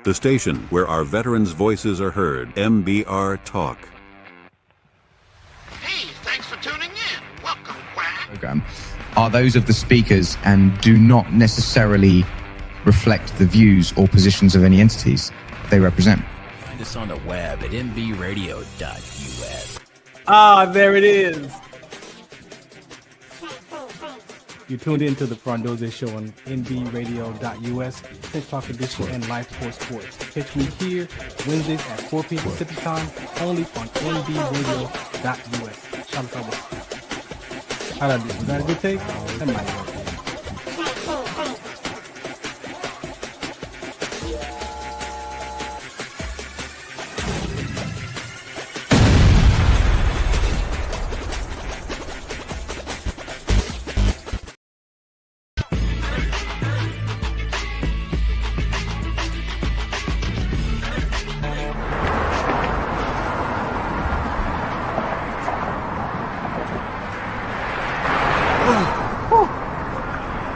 The station where our veterans' voices are heard. MBR Talk. Hey, thanks for tuning in. Welcome, Quack. Program are those of the speakers and do not necessarily reflect the views or positions of any entities they represent. Find us on the web at nbradio.us. Ah, there it is. You tuned into the Farron Dozier Show on nbradio.us, 10 o'clock edition and Live Sports. Catch me here Wednesdays at 4 p.m. Pacific time, only on nbradio.us. Shout out. How did I do? Was that a good take? That might work.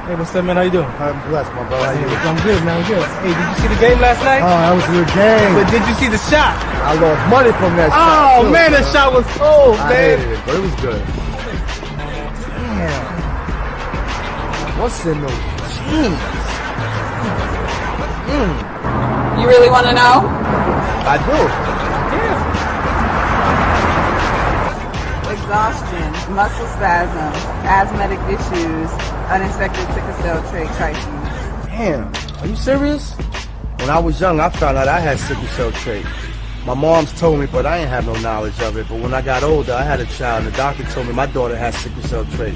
Hey, what's up, man? How you doing? I'm blessed, my brother. How you doing? I'm good, man. I'm good. Hey, did you see the game last night? Oh, that was a good game. But did you see the shot? I lost money from that shot. Oh, too, man, that shot was cold, I man. hated it, but it was good. Damn. What's in those jeans? You really want to know? I do. Exhaustion, muscle spasms, asthmatic issues, unexpected sickle cell trait crises. Damn. Are you serious? When I was young, I found out I had sickle cell trait. My mom's told me, but I ain't have no knowledge of it. But when I got older, I had a child, and the doctor told me my daughter has sickle cell trait.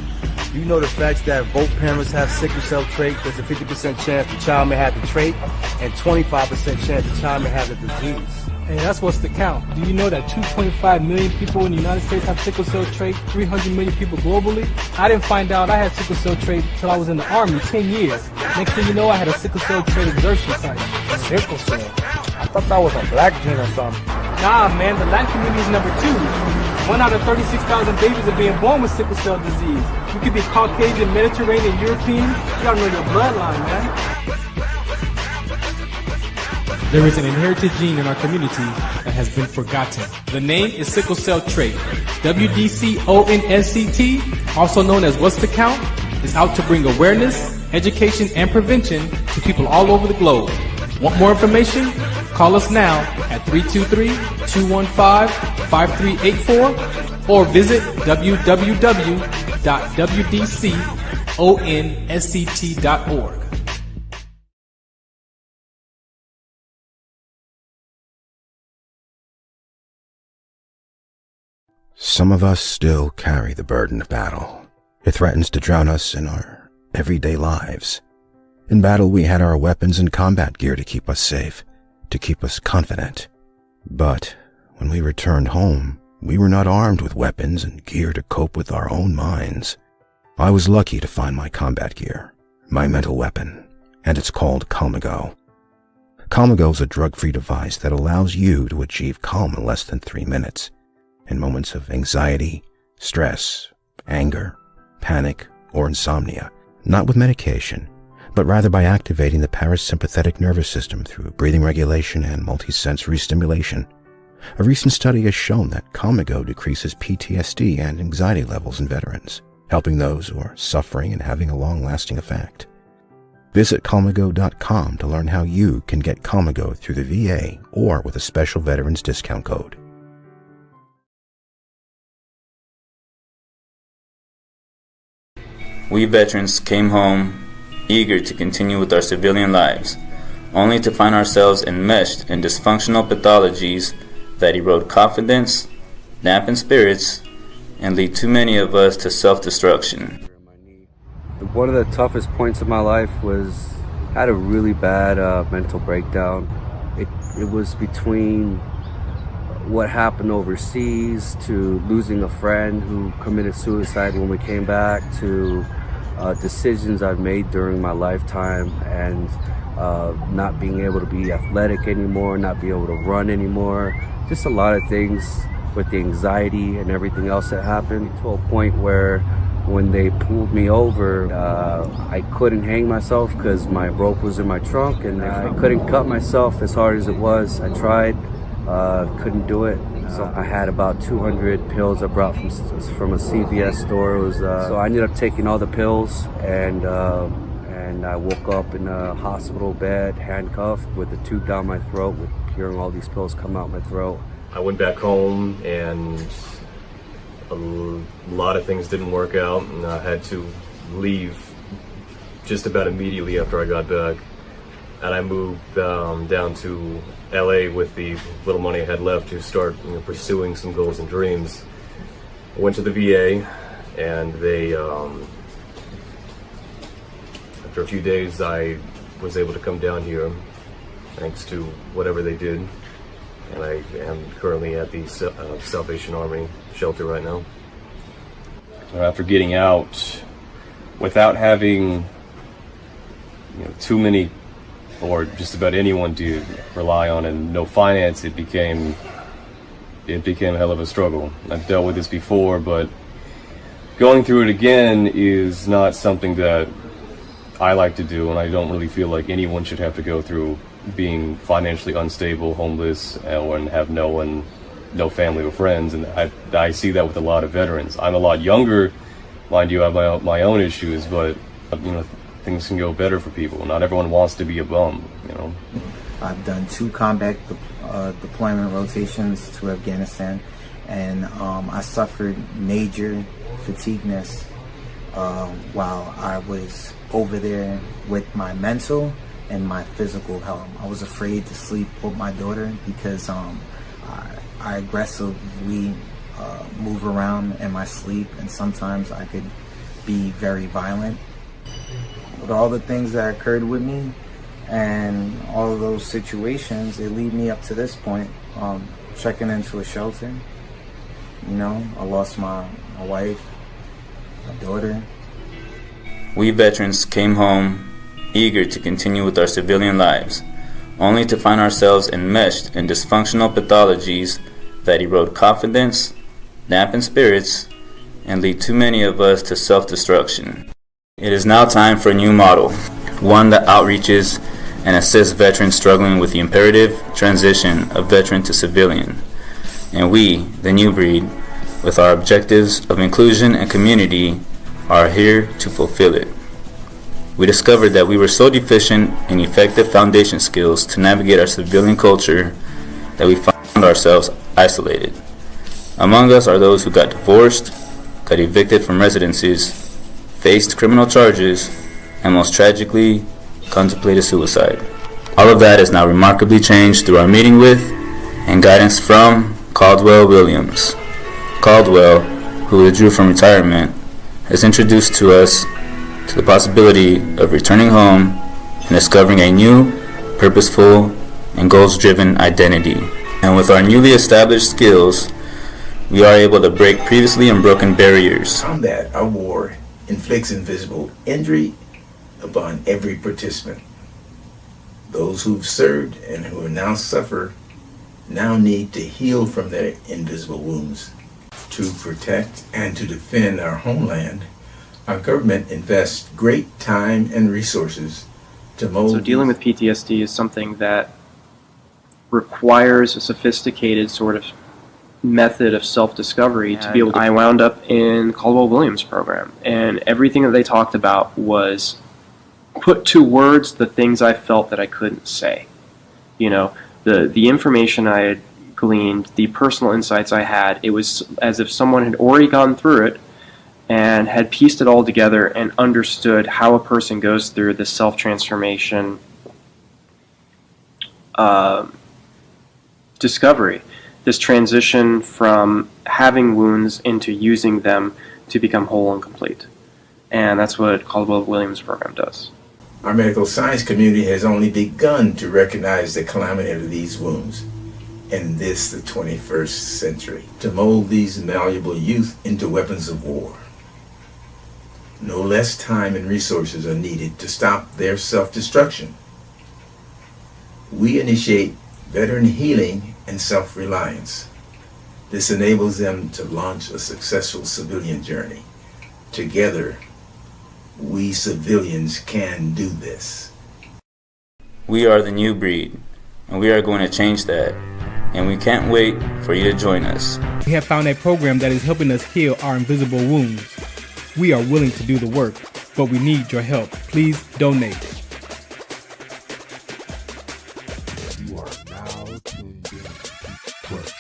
You know the fact that both parents have sickle cell trait, there's a 50% chance the child may have the trait, and 25% chance the child may have the disease. Hey, that's what's the count. Do you know that 2.5 million people in the United States have sickle cell trait, 300 million people globally? I didn't find out I had sickle cell trait until I was in the Army, 10 years. Next thing you know, I had a sickle cell trait exertion site. Sickle cell? I thought that was a black gene or something. Nah, man, the Latin community is number 2. 1 out of 36,000 babies are being born with sickle cell disease. You could be Caucasian, Mediterranean, European. You gotta know your bloodline, man. There is an inherited gene in our community that has been forgotten. The name is sickle cell trait. WDCONSCT, also known as What's the Count, is out to bring awareness, education, and prevention to people all over the globe. Want more information? Call us now at 323-215-5384 or visit www.wdconsct.org. Some of us still carry the burden of battle. It threatens to drown us in our everyday lives. In battle, we had our weapons and combat gear to keep us safe, to keep us confident. But when we returned home, we were not armed with weapons and gear to cope with our own minds. I was lucky to find my combat gear, my mental weapon, and it's called Calmago. Calmago is a drug-free device that allows you to achieve calm in less than 3 minutes. In moments of anxiety, stress, anger, panic, or insomnia, not with medication, but rather by activating the parasympathetic nervous system through breathing regulation and multisensory stimulation. A recent study has shown that Calmago decreases PTSD and anxiety levels in veterans, helping those who are suffering and having a long-lasting effect. Visit Calmago.com to learn how you can get Calmago through the VA or with a special veterans discount code. We veterans came home eager to continue with our civilian lives, only to find ourselves enmeshed in dysfunctional pathologies that erode confidence, dampen spirits, and lead too many of us to self-destruction. One of the toughest points of my life was I had a really bad mental breakdown. It was between what happened overseas to losing a friend who committed suicide when we came back to decisions I've made during my lifetime and not being able to be athletic anymore, not being able to run anymore. Just a lot of things with the anxiety and everything else that happened to a point where When they pulled me over, I couldn't hang myself because my rope was in my trunk, and I couldn't cut myself as hard as it was. I tried, couldn't do it. So I had about 200 pills I brought from a CVS store. It was, so I ended up taking all the pills, and I woke up in a hospital bed, handcuffed, with a tube down my throat, with hearing all these pills come out my throat. I went back home, and a lot of things didn't work out, and I had to leave just about immediately after I got back. And I moved down to LA with the little money I had left to start pursuing some goals and dreams. I went to the VA, and they, after a few days, I was able to come down here thanks to whatever they did. And I am currently at the Salvation Army shelter right now. After getting out, without having too many or just about anyone to rely on and no finance, it became a hell of a struggle. I've dealt with this before, but going through it again is not something that I like to do, and I don't really feel like anyone should have to go through being financially unstable, homeless, and have no family or friends. And I see that with a lot of veterans. I'm a lot younger, mind you. I have my own issues, but things can go better for people. Not everyone wants to be a bum. I've done 2 combat deployment rotations to Afghanistan, and I suffered major fatigueness while I was over there with my mental and my physical health. I was afraid to sleep with my daughter because I aggressively move around in my sleep, and sometimes I could be very violent. With all the things that occurred with me and all of those situations, it lead me up to this point, checking into a shelter. I lost my wife, my daughter. We veterans came home eager to continue with our civilian lives, only to find ourselves enmeshed in dysfunctional pathologies that erode confidence, dampen spirits, and lead too many of us to self-destruction. It is now time for a new model, one that outreaches and assists veterans struggling with the imperative transition of veteran to civilian. And we, the new breed, with our objectives of inclusion and community, are here to fulfill it. We discovered that we were so deficient in effective foundation skills to navigate our civilian culture that we found ourselves isolated. Among us are those who got divorced, got evicted from residences, faced criminal charges, and most tragically, contemplated suicide. All of that is now remarkably changed through our meeting with and guidance from Caldwell Williams. Caldwell, who withdrew from retirement, has introduced to us to the possibility of returning home and discovering a new, purposeful, and goals-driven identity. And with our newly established skills, we are able to break previously unbroken barriers. Combat or war inflicts invisible injury upon every participant. Those who've served and who now suffer now need to heal from their invisible wounds. To protect and to defend our homeland, our government invests great time and resources to mold. So dealing with PTSD is something that requires a sophisticated sort of method of self-discovery to be able to. I wound up in Caldwell Williams program, and everything that they talked about was put to words the things I felt that I couldn't say. The information I had gleaned, the personal insights I had, it was as if someone had already gone through it and had pieced it all together and understood how a person goes through the self-transformation discovery, this transition from having wounds into using them to become whole and complete. And that's what Caldwell Williams program does. Our medical science community has only begun to recognize the calamity of these wounds in the 21st century, to mold these malleable youth into weapons of war. No less time and resources are needed to stop their self-destruction. We initiate veteran healing and self-reliance. This enables them to launch a successful civilian journey, Together, we civilians can do this. We are the new breed, and we are going to change that. And we can't wait for you to join us. We have found a program that is helping us heal our invisible wounds. We are willing to do the work, but we need your help. Please donate. You are now tuned in to Push.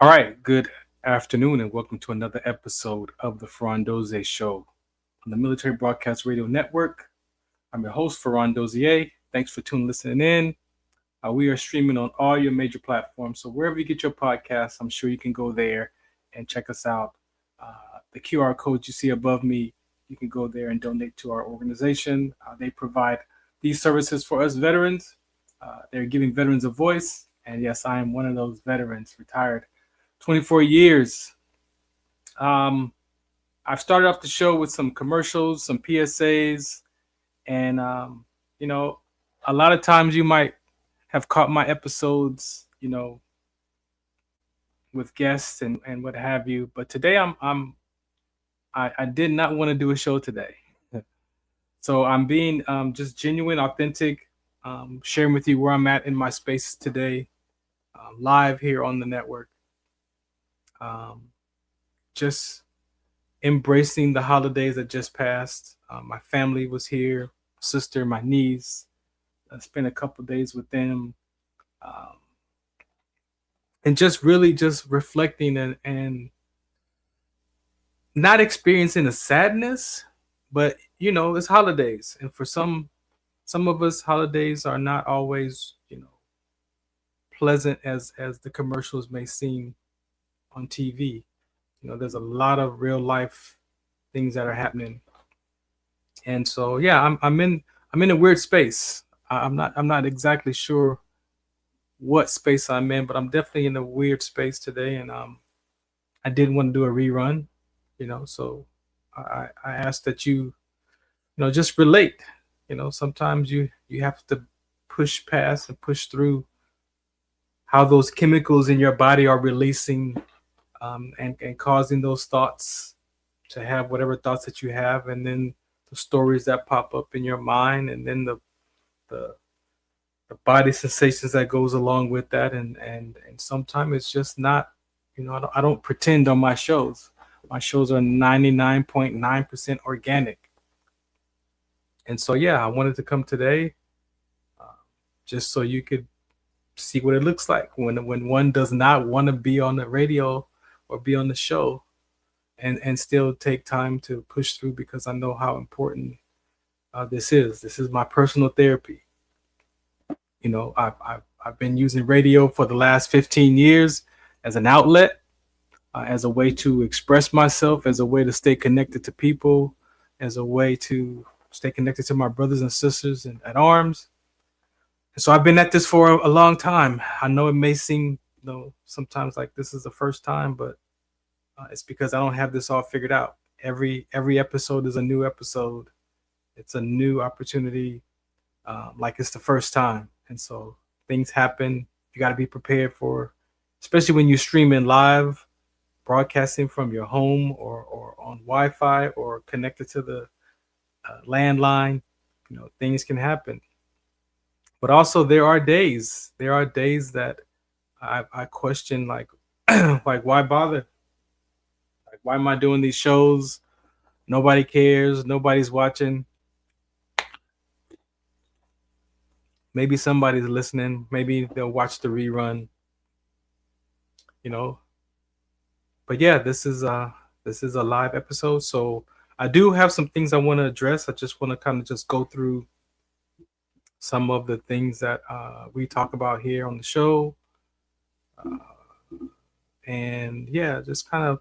All right, good afternoon and welcome to another episode of the Farron Dozier Show on the Military Broadcast Radio Network. I'm your host, Farron Dozier. Thanks for listening in. We are streaming on all your major platforms, so wherever you get your podcasts, I'm sure you can go there and check us out. The QR code you see above me, you can go there and donate to our organization. They provide these services for us veterans. They're giving veterans a voice, and yes, I am one of those veterans, retired 24 years. I've started off the show with some commercials, some PSAs, and a lot of times you might have caught my episodes, with guests and what have you. But today I did not want to do a show today. So I'm being just genuine, authentic, sharing with you where I'm at in my space today, live here on the network. Just embracing the holidays that just passed. My family was here, sister, my niece. I spent a couple days with them, and just really just reflecting and not experiencing a sadness, but it's holidays, and for some of us, holidays are not always pleasant as the commercials may seem on TV. There's a lot of real life things that are happening, and so yeah, I'm in a weird space. I'm not exactly sure what space I'm in, but I'm definitely in a weird space today, and I didn't want to do a rerun, so I asked that you just relate. Sometimes you have to push past and push through how those chemicals in your body are releasing, and causing those thoughts to have whatever thoughts that you have, and then the stories that pop up in your mind, and then the body sensations that goes along with that, and sometimes it's just not, I don't pretend on my shows. My shows are 99.9% organic, and so yeah, I wanted to come today, just so you could see what it looks like when one does not want to be on the radio or be on the show, and still take time to push through, because I know how important this is. This is my personal therapy. I've been using radio for the last 15 years as an outlet, as a way to express myself, as a way to stay connected to people, as a way to stay connected to my brothers and sisters at arms. And so I've been at this for a long time. I know it may seem, sometimes like this is the first time, but it's because I don't have this all figured out. Every episode is a new episode. It's a new opportunity, like it's the first time. And so things happen. You got to be prepared for, especially when you're streaming live, broadcasting from your home or on Wi-Fi or connected to the landline. Things can happen. But also there are days that I question, like, like, why bother? Like, why am I doing these shows? Nobody cares. Nobody's watching. Maybe somebody's listening. Maybe they'll watch the rerun. But yeah, this is a live episode. So I do have some things I want to address. I just want to kind of just go through some of the things that we talk about here on the show. And yeah, just kind of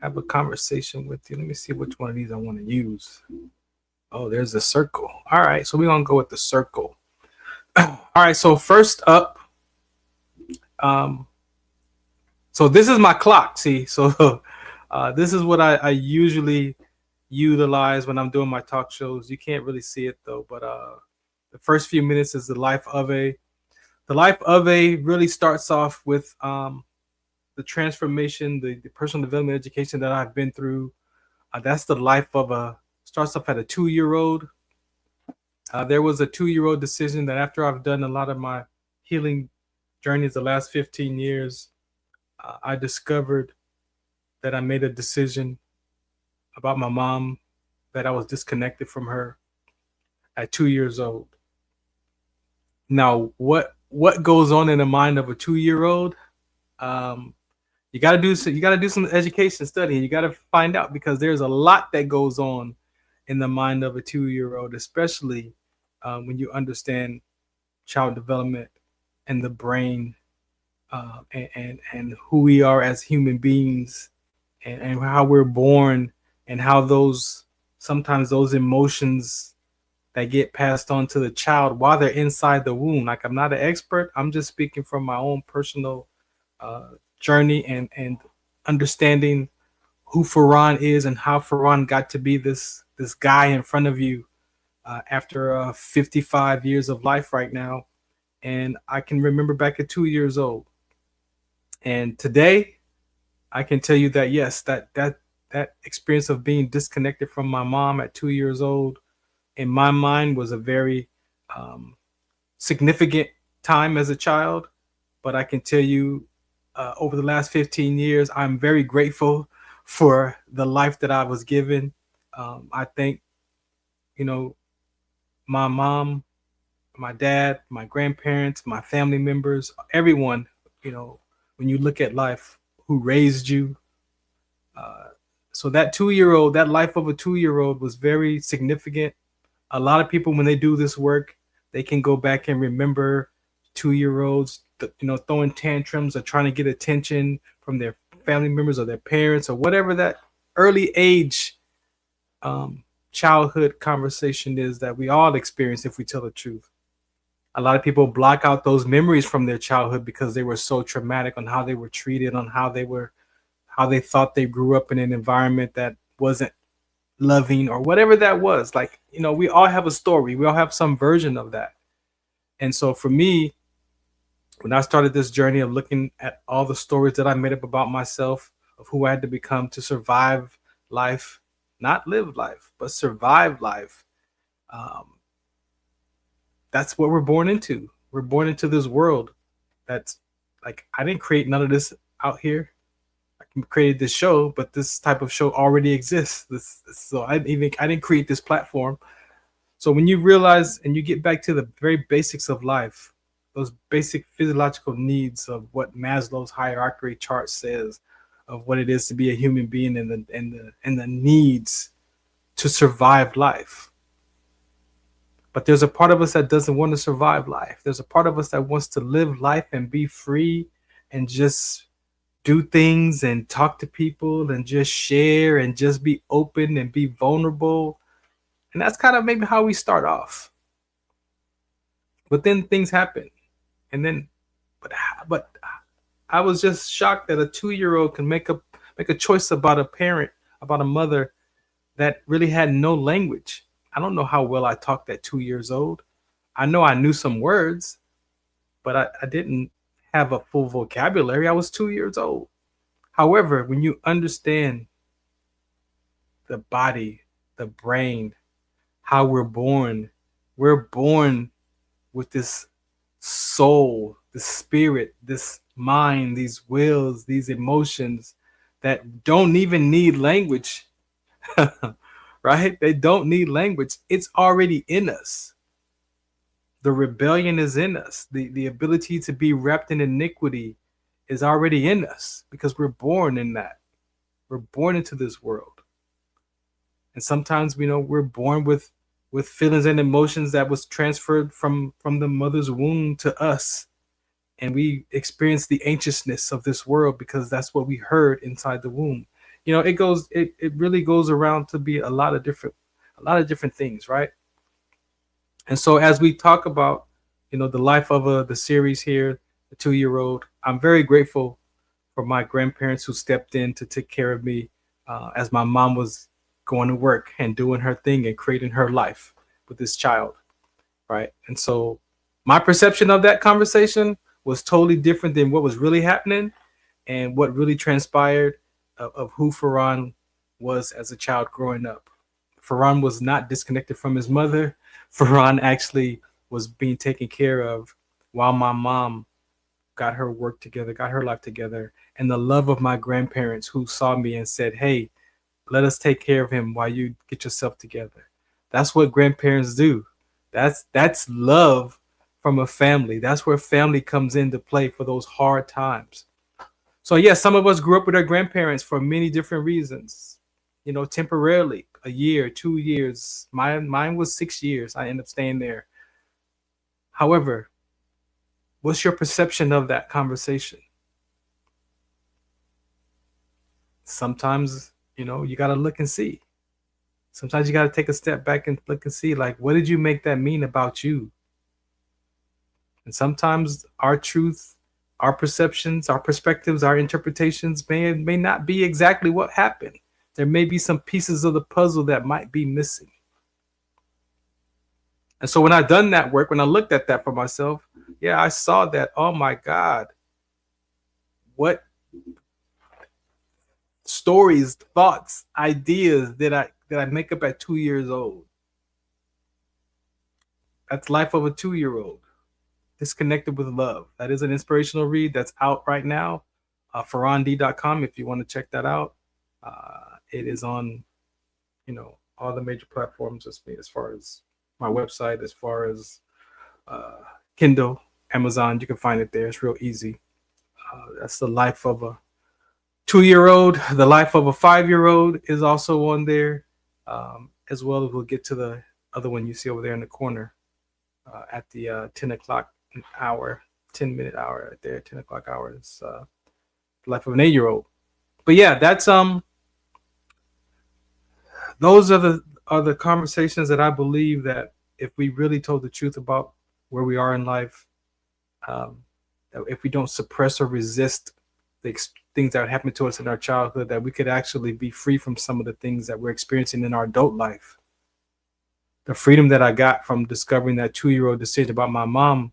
have a conversation with you. Let me see which one of these I want to use. Oh, there's the circle. All right, so we're going to go with the circle. All right, so first up, so this is my clock. See, so this is what I usually utilize when I'm doing my talk shows. You can't really see it though, but the first few minutes is the life of a. The life of a really starts off with the transformation, the personal development education that I've been through. That's the life of starts off at a 2-year-old. There was a 2-year-old decision that after I've done a lot of my healing journeys the last 15 years, I discovered that I made a decision about my mom, that I was disconnected from her at 2 years old. Now, what goes on in the mind of a 2-year-old? You got to do some education studying. You got to find out, because there's a lot that goes on in the mind of a 2-year-old, especially when you understand child development and the brain, and who we are as human beings, and how we're born, and how sometimes those emotions that get passed on to the child while they're inside the womb. Like, I'm not an expert. I'm just speaking from my own personal journey and understanding who Farron is and how Farron got to be this guy in front of you after 55 years of life right now. And I can remember back at 2 years old. And today, I can tell you that yes, that experience of being disconnected from my mom at 2 years old, in my mind, was a very significant time as a child. But I can tell you, over the last 15 years, I'm very grateful for the life that I was given. I thank, my mom, my dad, my grandparents, my family members, everyone, when you look at life, who raised you. So that 2-year-old, that life of a 2-year-old was very significant. A lot of people, when they do this work, they can go back and remember 2-year-olds, throwing tantrums or trying to get attention from their family members or their parents or whatever that early age childhood conversation is that we all experience if we tell the truth. A lot of people block out those memories from their childhood because they were so traumatic on how they were treated, on how they thought they grew up in an environment that wasn't loving or whatever that was. Like, we all have a story. We all have some version of that. And so for me, when I started this journey of looking at all the stories that I made up about myself, of who I had to become to survive life, not live life, but survive life, that's what we're born into. We're born into this world that's like, I didn't create none of this out here. I created this show, but this type of show already exists. So I didn't create this platform. So when you realize and you get back to the very basics of life, those basic physiological needs of what Maslow's hierarchy chart says of what it is to be a human being, and the needs to survive life. But there's a part of us that doesn't want to survive life. There's a part of us that wants to live life and be free and just do things and talk to people and just share and just be open and be vulnerable. And that's kind of maybe how we start off. But then things happen. And then, but I was just shocked that a 2-year-old can make a choice about a parent, about a mother that really had no language. I don't know how well I talked at 2 years old. I know I knew some words, but I didn't have a full vocabulary. I was 2 years old. However, when you understand the body, the brain, how we're born with this soul, this spirit, this mind, these wills, these emotions that don't even need language. Right? They don't need language. It's already in us. The rebellion is in us. The ability to be wrapped in iniquity is already in us because we're born in that. We're born into this world. And sometimes, we're born with feelings and emotions that was transferred from the mother's womb to us. And we experience the anxiousness of this world because that's what we heard inside the womb. It really goes around to be a lot of different things, right? And so as we talk about, the life of the series here, the 2-year-old, I'm very grateful for my grandparents who stepped in to take care of me as my mom was going to work and doing her thing and creating her life with this child, right? And so My perception of that conversation was totally different than what was really happening and what really transpired of who Farron was as a child growing up. Farron was not disconnected from his mother. Farron actually was being taken care of while my mom got her work together, got her life together, and the love of my grandparents who saw me and said, "Hey, let us take care of him while you get yourself together." That's what grandparents do. That's love from a family. That's where family comes into play for those hard times. So yeah, some of us grew up with our grandparents for many different reasons. You know, temporarily, a year, 2 years. Mine was 6 years. I ended up staying there. However, what's your perception of that conversation? Sometimes, you got to look and see. Sometimes you got to take a step back and look and see, like, what did you make that mean about you? And sometimes our truth, our perceptions, our perspectives, our interpretations may not be exactly what happened. There may be some pieces of the puzzle that might be missing. And so when I done that work, when I looked at that for myself, yeah, I saw that, oh my God, what stories, thoughts, ideas that I make up at 2 years old. That's life of a 2-year-old. Disconnected with love. That is an inspirational read that's out right now. FarronD.com if you want to check that out. It is on, all the major platforms as far as my website, as far as Kindle, Amazon. You can find it there. It's real easy. That's the life of a 2-year-old. The life of a 5-year-old is also on there, as well as we'll get to the other one you see over there in the corner at the 10 o'clock hour, 10-minute hour right there, 10 o'clock hour. It's the life of an 8-year-old. But yeah, that's those are the conversations that I believe that if we really told the truth about where we are in life, if we don't suppress or resist the things that happened to us in our childhood, that we could actually be free from some of the things that we're experiencing in our adult life. The freedom that I got from discovering that 2-year-old decision about my mom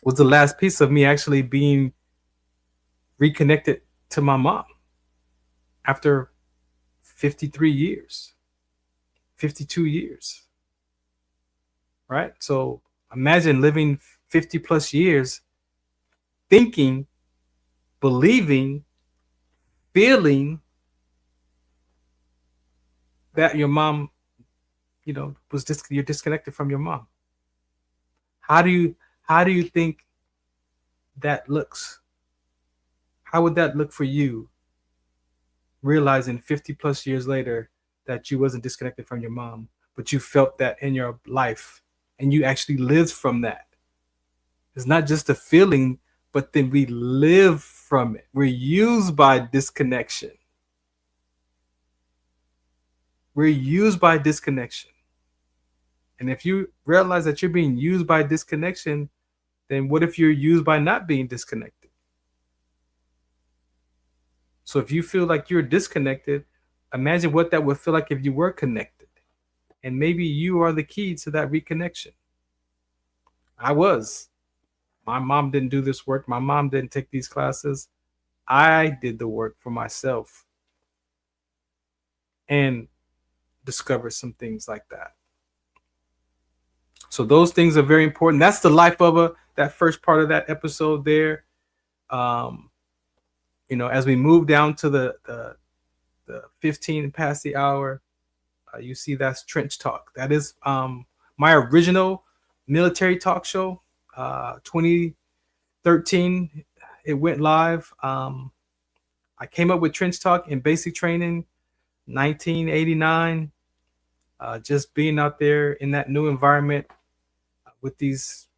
was the last piece of me actually being reconnected to my mom after 53 years, 52 years, right? So imagine living 50 plus years thinking, believing, feeling that your mom, you're disconnected from your mom. How do you think that looks? How would that look for you, realizing 50 plus years later that you wasn't disconnected from your mom, but you felt that in your life and you actually lived from that? It's not just a feeling, but then we live from it. We're used by disconnection. We're used by disconnection. And if you realize that you're being used by disconnection, then what if you're used by not being disconnected? So if you feel like you're disconnected, imagine what that would feel like if you were connected. And maybe you are the key to that reconnection. I was. My mom didn't do this work. My mom didn't take these classes. I did the work for myself and discovered some things like that. So those things are very important. That's the life of that first part of that episode there. As we move down to the 15 past the hour, you see that's Trench Talk. That is my original military talk show. 2013, it went live. I came up with Trench Talk in basic training, 1989. Just being out there in that new environment with these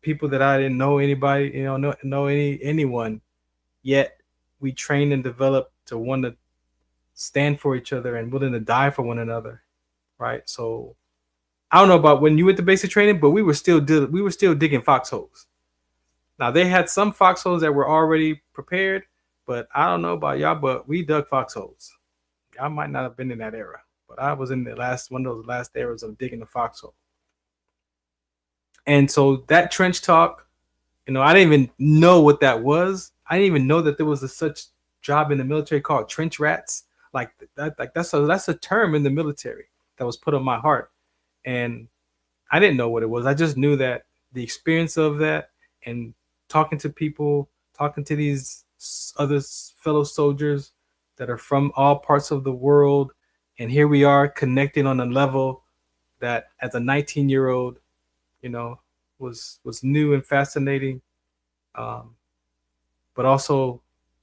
people that I didn't know anybody, know anyone. Yet we trained and developed to want to stand for each other and willing to die for one another, right? So I don't know about when you went to basic training, but we were still digging foxholes. Now they had some foxholes that were already prepared, but I don't know about y'all, but we dug foxholes. I might not have been in that era, but I was in one of those last eras of digging the foxhole. And so that trench talk, I didn't even know what that was. I didn't even know that there was such job in the military called trench rats. Like that's a term in the military that was put on my heart. And I didn't know what it was. I just knew that the experience of that and talking to people, talking to these other fellow soldiers that are from all parts of the world. And here we are connecting on a level that as a 19-year-old, was new and fascinating, but also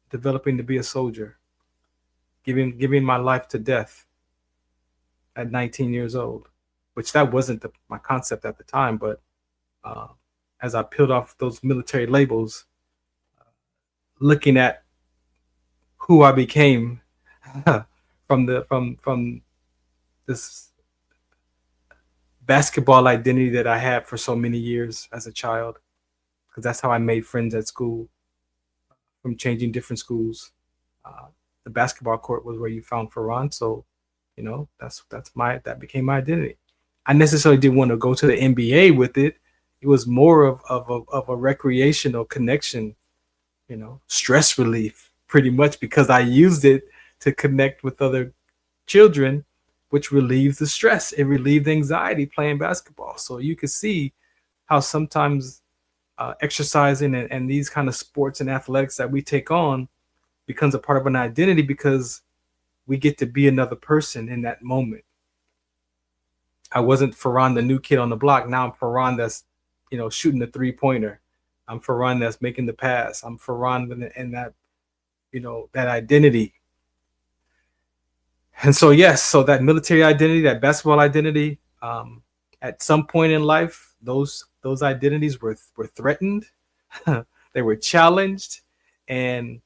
developing to be a soldier, giving my life to death at 19 years old, which that wasn't my concept at the time. But as I peeled off those military labels, looking at who I became from this basketball identity that I had for so many years as a child, because that's how I made friends at school, from changing different schools. The basketball court was where you found Farron, so that became my identity. I necessarily didn't want to go to the NBA with it. It was more of a recreational connection, stress relief, pretty much, because I used it to connect with other children, which relieves the stress. It relieved anxiety playing basketball. So you could see how sometimes exercising and these kind of sports and athletics that we take on becomes a part of an identity, because we get to be another person in that moment. I wasn't Farron, the new kid on the block. Now I'm Farron that's, shooting the 3-pointer. I'm Farron that's making the pass. I'm Farron in that, that identity. And so, yes, so that military identity, that basketball identity, at some point in life, those identities were threatened. They were challenged. And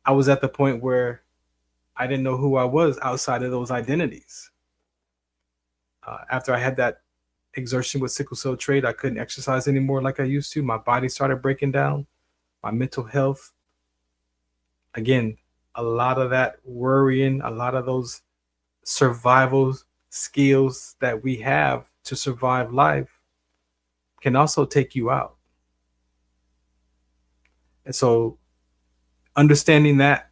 I was at the point where I didn't know who I was outside of those identities. After I had that exertion with sickle cell trait, I couldn't exercise anymore like I used to. My body started breaking down. My mental health. Again, a lot of that worrying, a lot of those survival skills that we have to survive life can also take you out. And so understanding that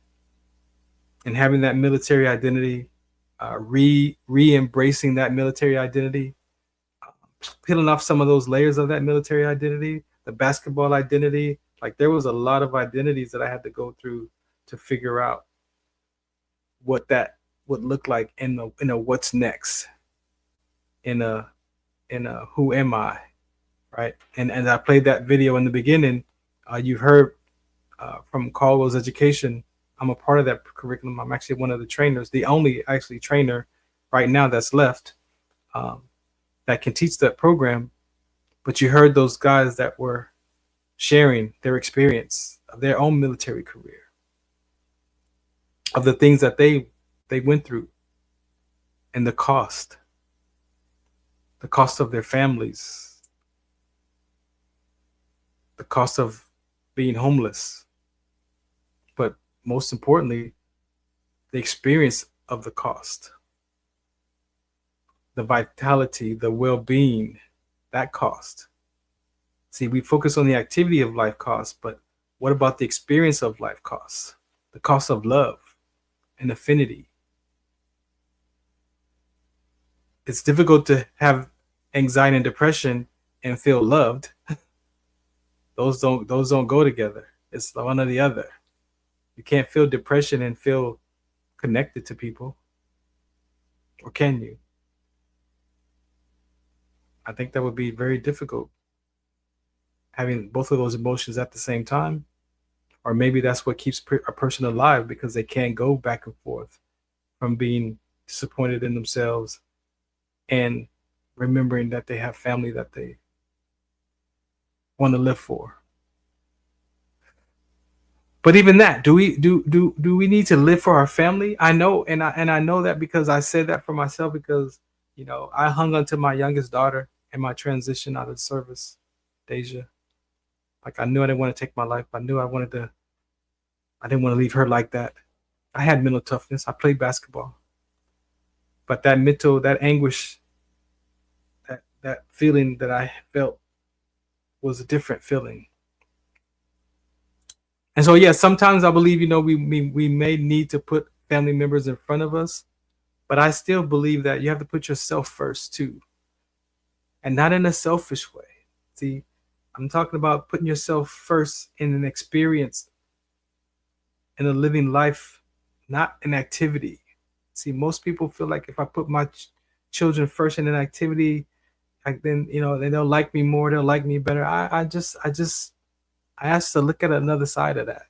and having that military identity, re-embracing that military identity, peeling off some of those layers of that military identity, the basketball identity, like there was a lot of identities that I had to go through to figure out what that would look like in a what's next, in a who am I, right? And I played that video in the beginning. You heard from Caldwell's Education. I'm a part of that curriculum. I'm actually one of the trainers, the only actually trainer right now that's left that can teach that program. But you heard those guys that were sharing their experience of their own military career, of the things that they went through, and the cost of their families, the cost of being homeless, but most importantly, the experience of the cost, the vitality, the well-being, that cost. See, we focus on the activity of life costs, but what about the experience of life costs? The cost of love and affinity. It's difficult to have anxiety and depression and feel loved. Those don't go together. It's one or the other. You can't feel depression and feel connected to people. Or can you? I think that would be very difficult, having both of those emotions at the same time. Or maybe that's what keeps a person alive, because they can't go back and forth from being disappointed in themselves and remembering that they have family that they want to live for. But even that, do we need to live for our family? I know, and I know that because I said that for myself, because I hung on to my youngest daughter in my transition out of service, Deja. Like, I knew I didn't want to take my life. I knew I didn't want to leave her like that. I had mental toughness. I played basketball. But that anguish, that feeling that I felt was a different feeling. And so, yeah, sometimes I believe, we may need to put family members in front of us, but I still believe that you have to put yourself first too, and not in a selfish way. See, I'm talking about putting yourself first in an experience, in a living life, not an activity. See, most people feel like if I put my children first in an activity, then they'll like me more, they'll like me better. I ask to look at another side of that.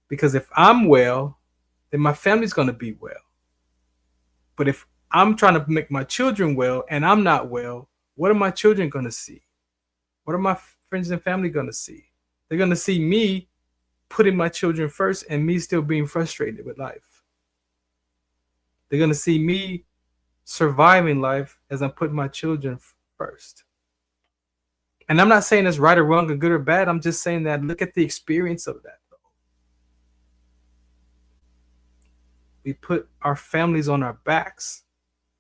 Because if I'm well, then my family's going to be well. But if I'm trying to make my children well and I'm not well, what are my children going to see? What are my friends and family going to see? They're going to see me putting my children first and me still being frustrated with life. They're going to see me surviving life as I'm putting my children first. And I'm not saying it's right or wrong or good or bad. I'm just saying that look at the experience of that. We put our families on our backs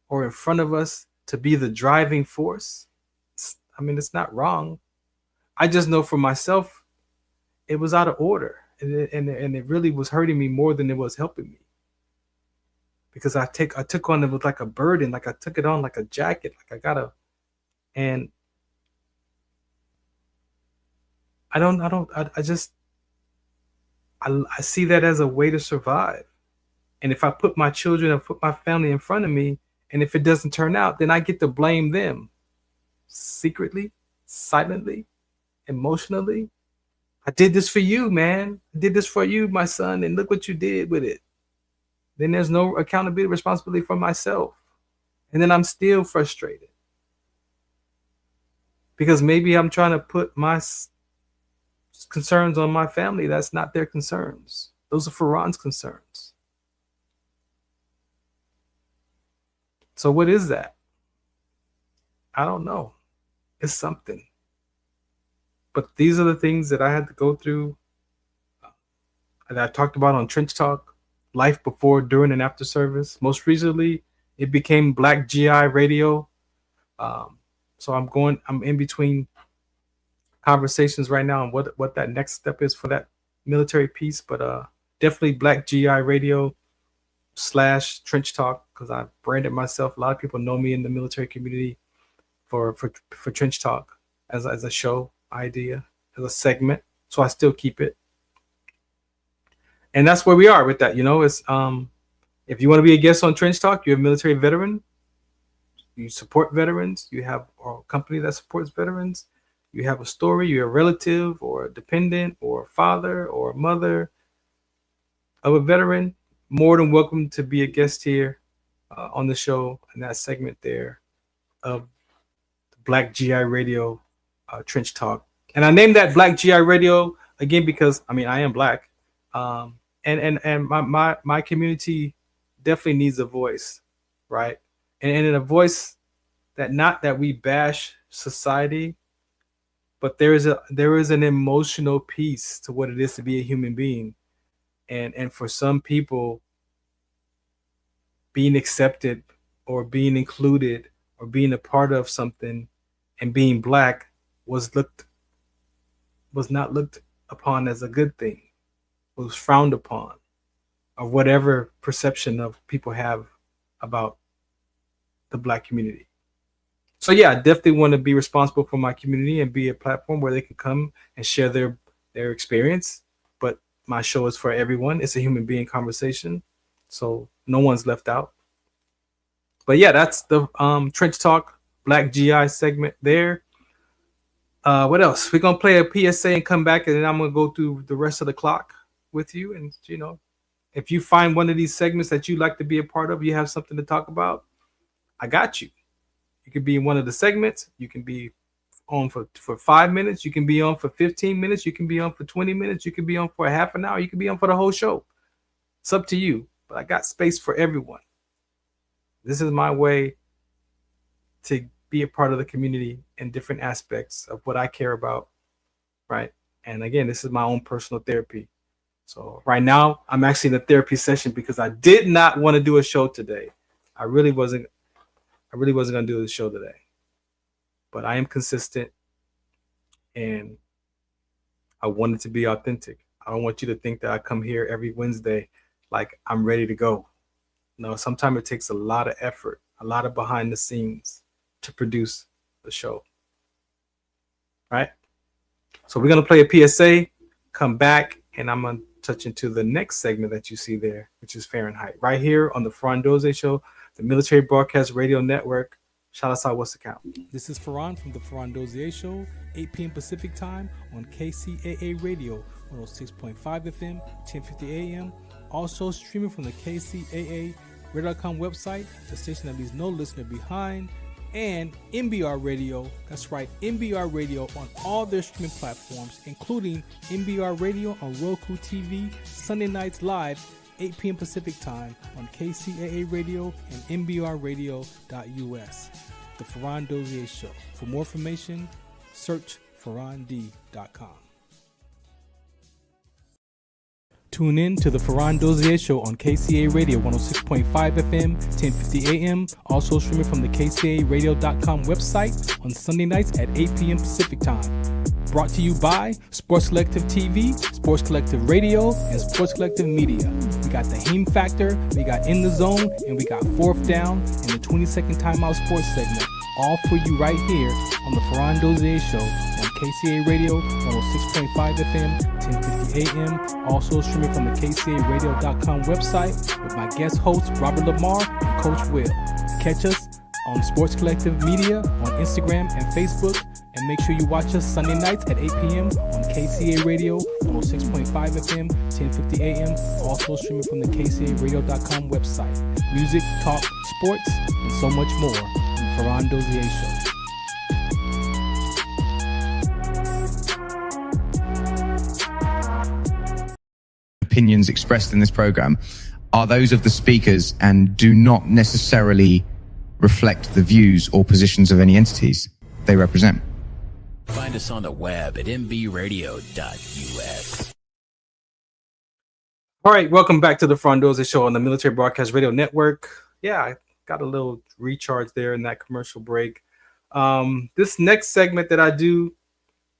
or in front of us to be the driving force. It's not wrong. I just know for myself, it was out of order. And it really was hurting me more than it was helping me. Because I took on it with like a burden, like I took it on like a jacket, like I gotta, and I see that as a way to survive. And if I put my children and put my family in front of me, and if it doesn't turn out, then I get to blame them secretly, silently, emotionally. I did this for you, man. I did this for you, my son, and look what you did with it. Then there's no accountability, responsibility for myself. And then I'm still frustrated. Because maybe I'm trying to put my concerns on my family. That's not their concerns. Those are Farron's concerns. So what is that? I don't know. It's something. But these are the things that I had to go through that I talked about on Trench Talk, life before, during, and after service. Most recently, it became Black GI Radio. So I'm in between conversations right now on what that next step is for that military piece. But definitely Black GI Radio / Trench Talk, because I branded myself. A lot of people know me in the military community for Trench Talk as a show idea, as a segment. So I still keep it. And that's where we are with that. It's if you want to be a guest on Trench Talk, you're a military veteran, you support veterans, you have a company that supports veterans, you have a story, you're a relative or a dependent or a father or a mother of a veteran, more than welcome to be a guest here on the show and that segment there of Black GI Radio Trench Talk. And I named that Black GI Radio again because I am Black. And my community definitely needs a voice, right? And in a voice that not that we bash society, but there is an emotional piece to what it is to be a human being. And for some people, being accepted or being included or being a part of something and being Black was not looked upon as a good thing. Was frowned upon, or whatever perception of people have about the Black community. So yeah, I definitely want to be responsible for my community and be a platform where they can come and share their experience. But my show is for everyone. It's a human being conversation, so no one's left out. But yeah, that's the Trench Talk Black GI segment there. What else? We're gonna play a PSA and come back, and then I'm gonna go through the rest of the clock with you. And if you find one of these segments that you like to be a part of, you have something to talk about, I got you. You can be in one of the segments. You can be on for 5 minutes. You can be on for 15 minutes. You can be on for 20 minutes. You can be on for a half an hour. You can be on for the whole show. It's up to you. But I got space for everyone. This is my way to be a part of the community in different aspects of what I care about, right? And again, this is my own personal therapy. So right now, I'm actually in a therapy session because I did not want to do a show today. I really wasn't I really wasn't going to do the show today. But I am consistent, and I want it to be authentic. I don't want you to think that I come here every Wednesday like I'm ready to go. No, sometimes it takes a lot of effort, a lot of behind the scenes to produce the show. Right? So we're going to play a PSA, come back, and I'm going to touch into the next segment that you see there, which is Fahrenheit, right here on the Farron Dozier Show, the Military Broadcast Radio Network. Shout us out, what's the count? This is Farron from the Farron Dozier Show, 8 p.m. Pacific time on KCAA Radio, 106.5 FM, 1050 AM. Also streaming from the KCAA Radio.com website, the station that leaves no listener behind, and MBR Radio. That's right, MBR Radio on all their streaming platforms, including MBR Radio on Roku TV, Sunday nights live, 8 p.m. Pacific time on KCAA Radio and MBRradio.us. The Farron Dozier Show. For more information, search farrond.com. Tune in to the Farron Dozier Show on KCAA Radio 106.5 FM, 1050 AM. Also streaming from the KCAAradio.com website on Sunday nights at 8 p.m. Pacific time. Brought to you by Sports Collective TV, Sports Collective Radio, and Sports Collective Media. We got the Heme Factor, we got In the Zone, and we got Fourth Down and the 20-second Timeout Sports segment. All for you right here on the Farron Dozier Show on KCAA Radio 106.5 FM, 1050 AM. Also streaming from the KCAAradio.com website with my guest hosts Robert Lamar and Coach Will. Catch us on Sports Collective Media on Instagram and Facebook. And make sure you watch us Sunday nights at 8 p.m. on KCA Radio 106.5 FM, 1050 AM. Also streaming from the KCARadio.com website. Music, talk, sports, and so much more. The Farron Dozier Show. Opinions expressed in this program are those of the speakers and do not necessarily reflect the views or positions of any entities they represent. Find us on the web at mbradio.us. All right, welcome back to the Farron Dozier Show on the Military Broadcast Radio Network. Yeah, I got a little recharge there in that commercial break. This next segment that I do,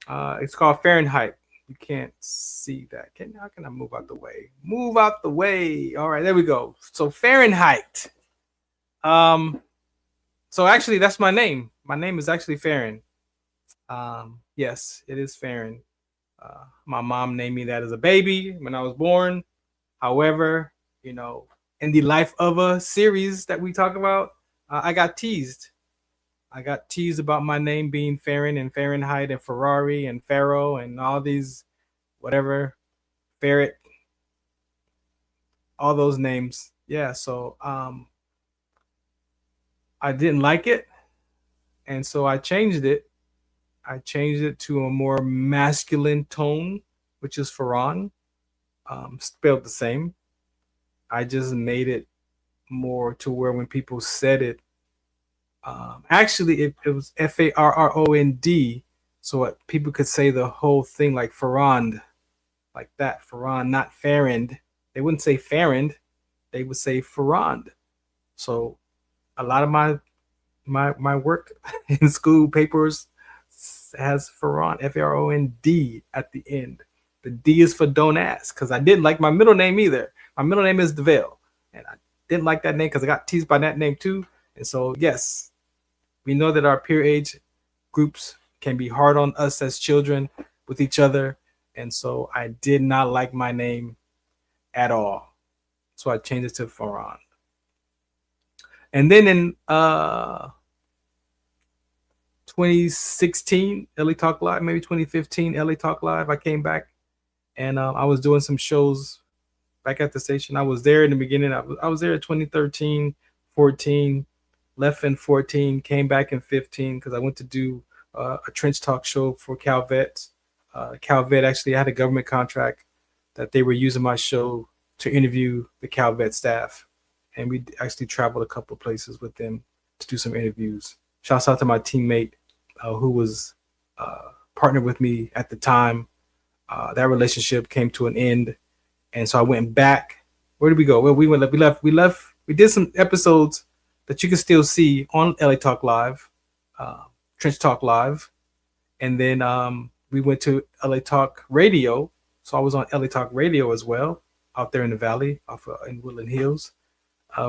it's called Fahrenheit. You can't see that. How can I move out the way? Move out the way. All right, there we go. So Fahrenheit. So actually, that's my name. My name is actually Farron. Yes, it is Farron. My mom named me that as a baby when I was born. However, you know, in the life of a series that we talk about, I got teased. I got teased about my name being Farron and Fahrenheit and Ferrari and Pharaoh and all these, whatever, Ferret, all those names. Yeah, so I didn't like it, and so I changed it. I changed it to a more masculine tone, which is Farron, spelled the same. I just made it more to where when people said it, actually it was Farrond, so people could say the whole thing like Farron, like that, Farron, not Farron. They wouldn't say Farron, they would say Farron. So a lot of my work in school papers has Farron, Farrond at the end. The D is for don't ask, because I didn't like my middle name either. My middle name is DeVille, and I didn't like that name because I got teased by that name too. And so, yes, we know that our peer age groups can be hard on us as children with each other. And so I did not like my name at all. So I changed it to Farron. And then in 2016 LA Talk Live, maybe 2015 LA Talk Live, I came back and I was doing some shows back at the station. I was there in the beginning. I was there in 2013, 14, left in 14, came back in 15 because I went to do a trench talk show for Calvet. Calvet actually had a government contract that they were using my show to interview the Calvet staff. And we actually traveled a couple of places with them to do some interviews. Shouts out to my teammate who was partnered with me at the time. That relationship came to an end. And so I went back. Where did we go? Well, we left. We did some episodes that you can still see on LA Talk Live, Trench Talk Live, and then we went to LA Talk Radio. So I was on LA Talk Radio as well, out there in the Valley, in Woodland Hills.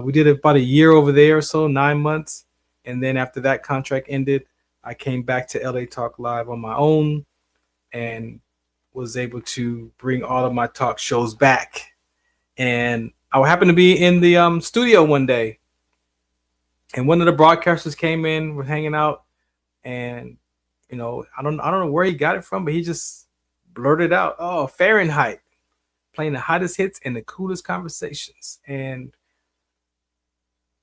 We did about a year over there or so, 9 months. And then after that contract ended, I came back to LA Talk Live on my own and was able to bring all of my talk shows back. And I happened to be in the studio one day, and one of the broadcasters came in, we're hanging out, and I don't know where he got it from, but he just blurted out, "Oh, Fahrenheit, playing the hottest hits and the coolest conversations." And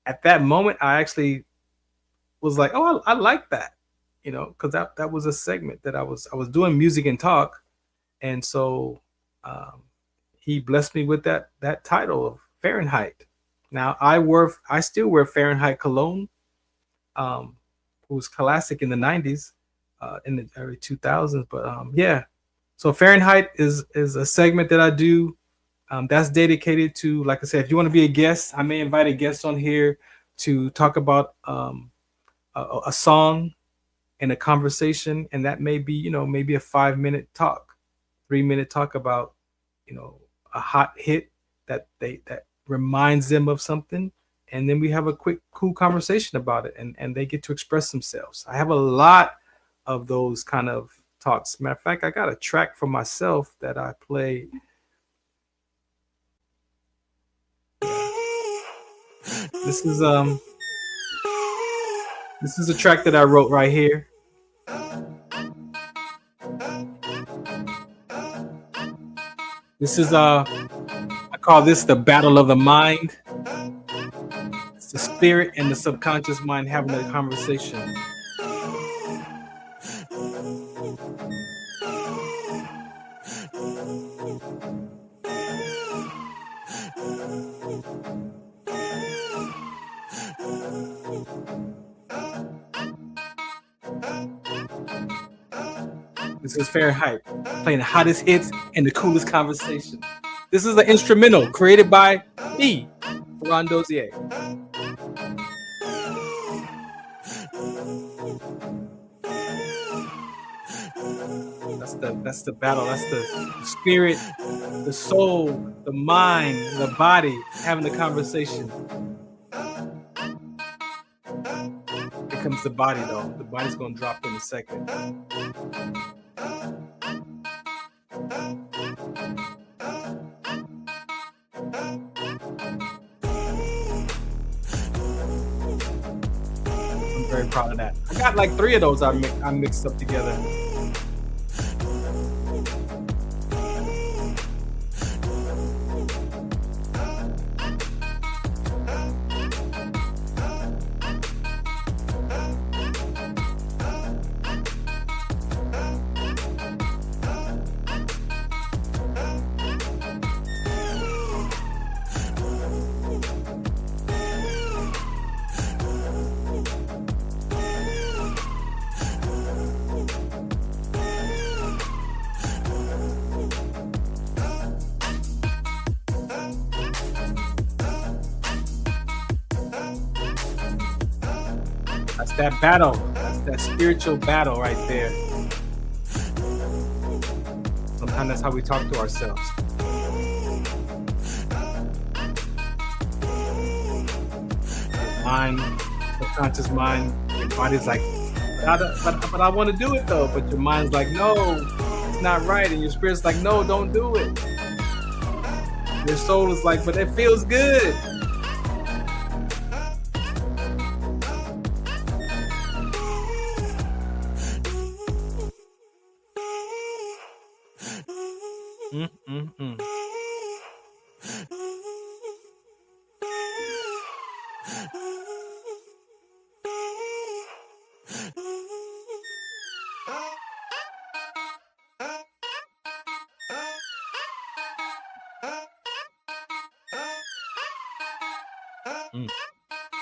at that moment, I actually was like, "Oh, I like that," because that was a segment that I was doing music and talk, and so he blessed me with that title of Fahrenheit. Now I still wear Fahrenheit cologne, who was classic in the 90s, in the early 2000s. But yeah, so Fahrenheit is a segment that I do that's dedicated to, like I said, if you want to be a guest, I may invite a guest on here to talk about a song and a conversation, and that may be maybe a 5-minute talk, 3-minute talk about a hot hit that reminds them of something, and then we have a quick cool conversation about it, and they get to express themselves. I have a lot of those kind of talks. Matter of fact, I got a track for myself that I play. This is a track that I wrote right here. This is I call this the battle of the mind. It's the spirit and the subconscious mind having a conversation. This is Fahrenheit, playing the hottest hits and the coolest conversation. This is an instrumental created by me, Farron Dozier. That's the battle. That's the spirit, the soul, the mind, the body having the conversation. Here comes the body, though. The body's gonna drop in a second. I'm very proud of that. I got like 3 of those I mixed up together. That's that battle. That's that spiritual battle right there. Sometimes that's how we talk to ourselves. Mind, subconscious mind, your body's like, but I want to do it though. But your mind's like, no, it's not right. And your spirit's like, no, don't do it. Your soul is like, but it feels good.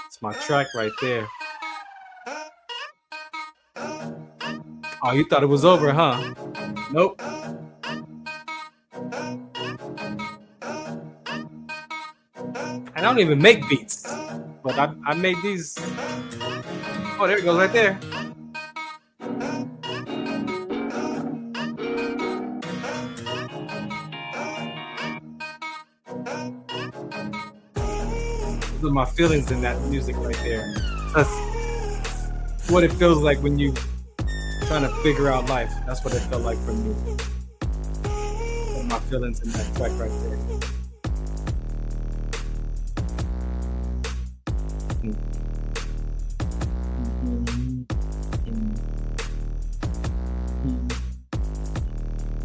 It's my track right there. Oh, you thought it was over, huh? Nope. I don't even make beats. but I made these. Oh, there it goes right there. Those are my feelings in that music right there. That's what it feels like when you trying to figure out life. That's what it felt like for me. My feelings in that track right there.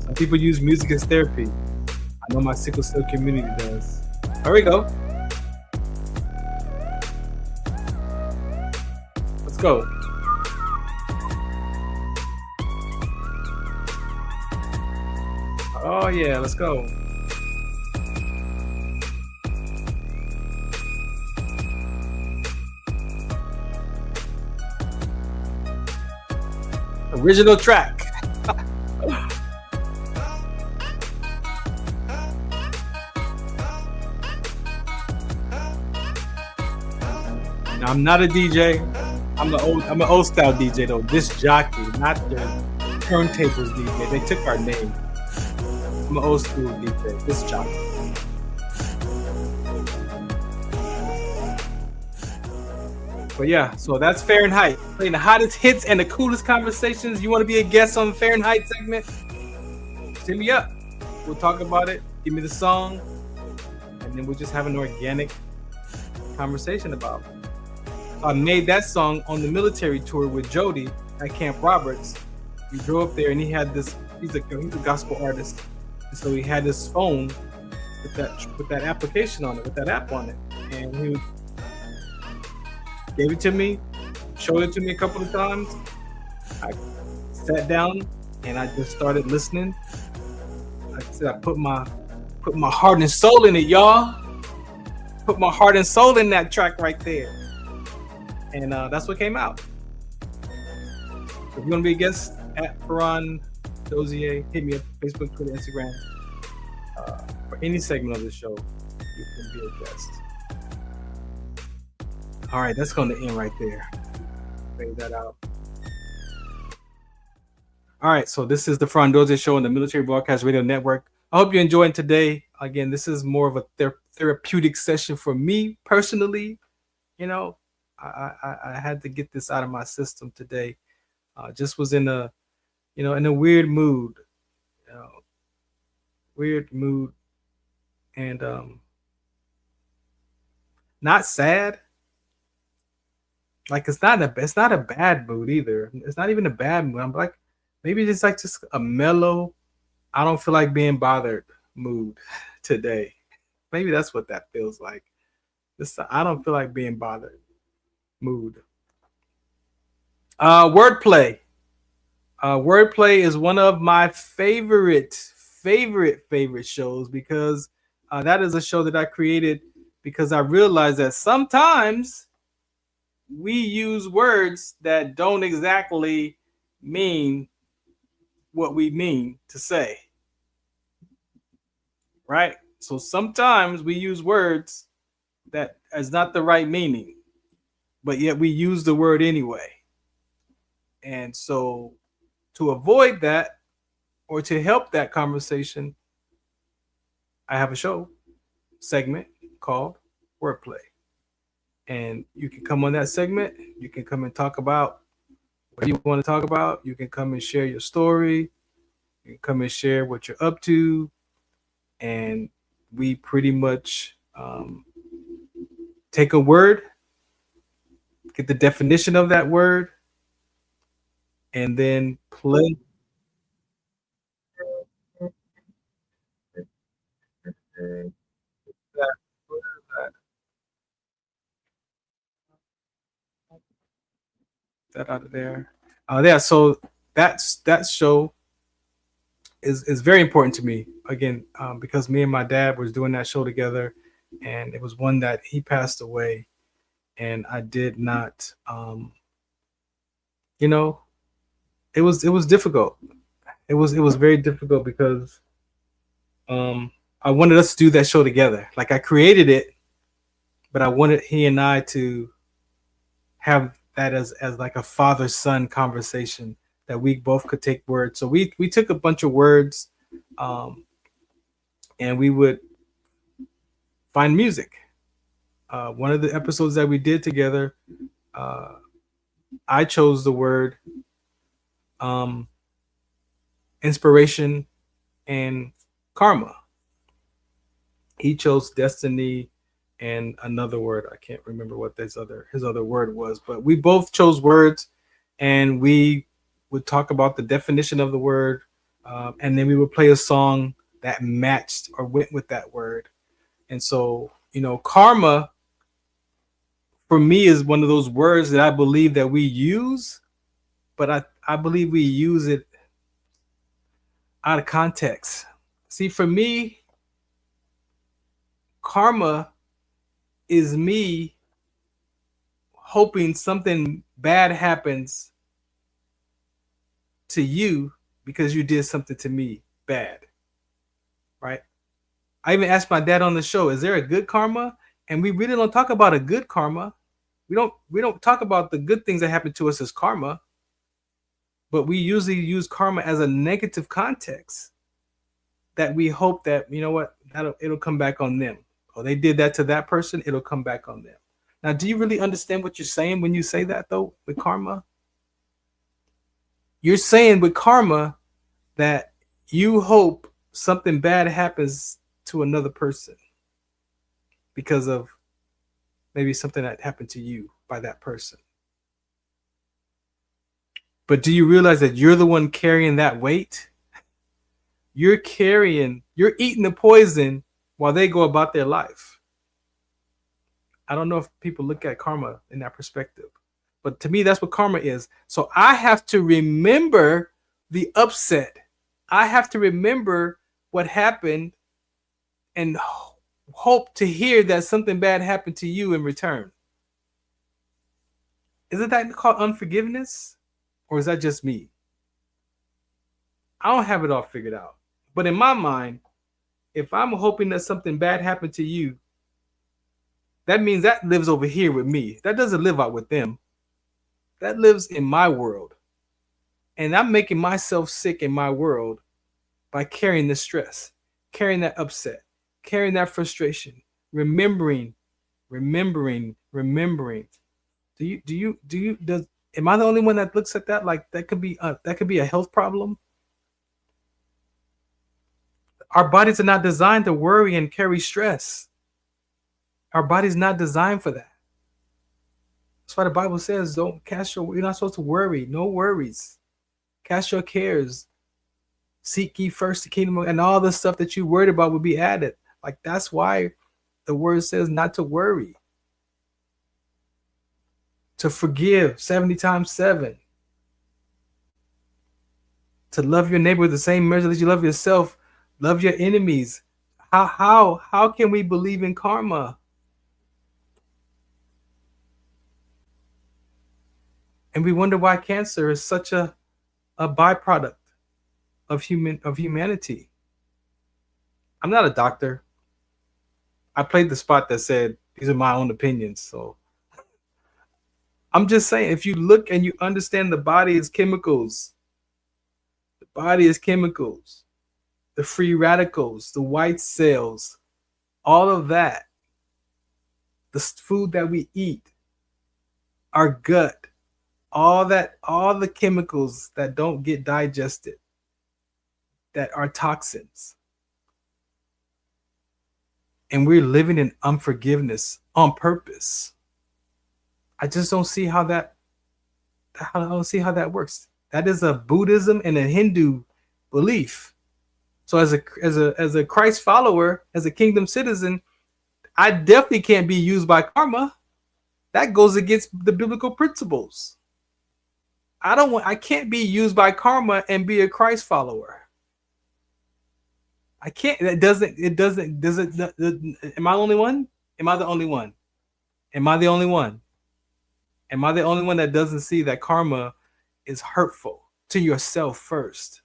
Some people use music as therapy. I know my sickle cell community does. Here we go. Let's go. Oh yeah, let's go. Original track. Now, I'm not a DJ. I'm an old style DJ though. This jockey, not the turntables DJ. They took our name. I'm an old school DJ. This jockey. But yeah, so that's Fahrenheit. Playing the hottest hits and the coolest conversations. You want to be a guest on the Fahrenheit segment? Hit me up. We'll talk about it. Give me the song. And then we'll just have an organic conversation about it. So I made that song on the military tour with Jody at Camp Roberts. We drove up there and he had this, he's a gospel artist. And so he had this phone with that application on it, with that app on it. And he gave it to me, showed it to me a couple of times. I sat down and I just started listening. Like I said, I put my heart and soul in it, y'all. Put my heart and soul in that track right there. And that's what came out. If you want to be a guest at Farron Dozier, hit me up Facebook, Twitter, Instagram. For any segment of the show, you can be a guest. All right, that's going to end right there. Fade that out. All right, so this is the Farron Dozier Show on the Military Broadcast Radio Network. I hope you're enjoying today. Again, this is more of a therapeutic session for me personally. You know, I had to get this out of my system today. Just was in a weird mood. And not sad. Like it's not a bad mood either. It's not even a bad mood. I'm like, maybe it's like just a mellow, I don't feel like being bothered mood today. Maybe that's what that feels like. I don't feel like being bothered mood. Wordplay. Wordplay is one of my favorite shows because that is a show that I created because I realized that sometimes we use words that don't exactly mean what we mean to say. Right? So sometimes we use words that is not the right meaning, but yet we use the word anyway. And so to avoid that or to help that conversation, I have a show segment called Wordplay. And you can come on that segment. You can come and talk about what you want to talk about. You can come and share your story. You can come and share what you're up to. And we pretty much take a word, get the definition of that word, and then play. That out of there. Yeah, so that show is very important to me. Again, because me and my dad was doing that show together, and it was one that he passed away, and I did not. It was difficult. It was very difficult because I wanted us to do that show together. Like I created it, but I wanted he and I to have that as like a father-son conversation that we both could take words. So we took a bunch of words, and we would find music. One of the episodes that we did together, I chose the word inspiration and karma. He chose destiny and another word. I can't remember what his other word was, but we both chose words, and we would talk about the definition of the word, and then we would play a song that matched or went with that word. And so, karma for me is one of those words that I believe that we use, but I believe we use it out of context. See, for me, karma is me hoping something bad happens to you because you did something to me bad, right? I even asked my dad on the show, is there a good karma? And we really don't talk about a good karma. We don't talk about the good things that happen to us as karma, but we usually use karma as a negative context that we hope that, it'll come back on them. Or they did that to that person, it'll come back on them. Now, do you really understand what you're saying when you say that, though, with karma? You're saying with karma that you hope something bad happens to another person because of maybe something that happened to you by that person. But do you realize that you're the one carrying that weight? You're eating the poison while they go about their life. I don't know if people look at karma in that perspective, but to me, that's what karma is. So I have to remember the upset. I have to remember what happened and hope to hear that something bad happened to you in return. Isn't that called unforgiveness? Or is that just me? I don't have it all figured out. But in my mind, if I'm hoping that something bad happened to you, that means that lives over here with me. That doesn't live out with them. That lives in my world. And I'm making myself sick in my world by carrying this stress, carrying that upset, carrying that frustration, remembering. Am I the only one that looks at that like that could be a health problem? Our bodies are not designed to worry and carry stress. Our body's not designed for that. That's why the Bible says, you're not supposed to worry. No worries. Cast your cares. Seek ye first the kingdom, and all the stuff that you worried about will be added. Like, that's why the word says not to worry. To forgive 70 times 7. To love your neighbor with the same measure that you love yourself. Love your enemies. How can we believe in karma? And we wonder why cancer is such a byproduct of humanity. I'm not a doctor. I played the spot that said these are my own opinions. So I'm just saying, if you look and you understand the body is chemicals, the free radicals, the white cells, all of that, the food that we eat, our gut, all the chemicals that don't get digested, that are toxins. And we're living in unforgiveness on purpose. I just don't see how that works. That is a Buddhism and a Hindu belief. So as a Christ follower, as a kingdom citizen, I definitely can't be used by karma. That goes against the biblical principles. I can't be used by karma and be a Christ follower. I can't. Am I the only one? Am I the only one? Am I the only one? Am I the only one that doesn't see that karma is hurtful to yourself first?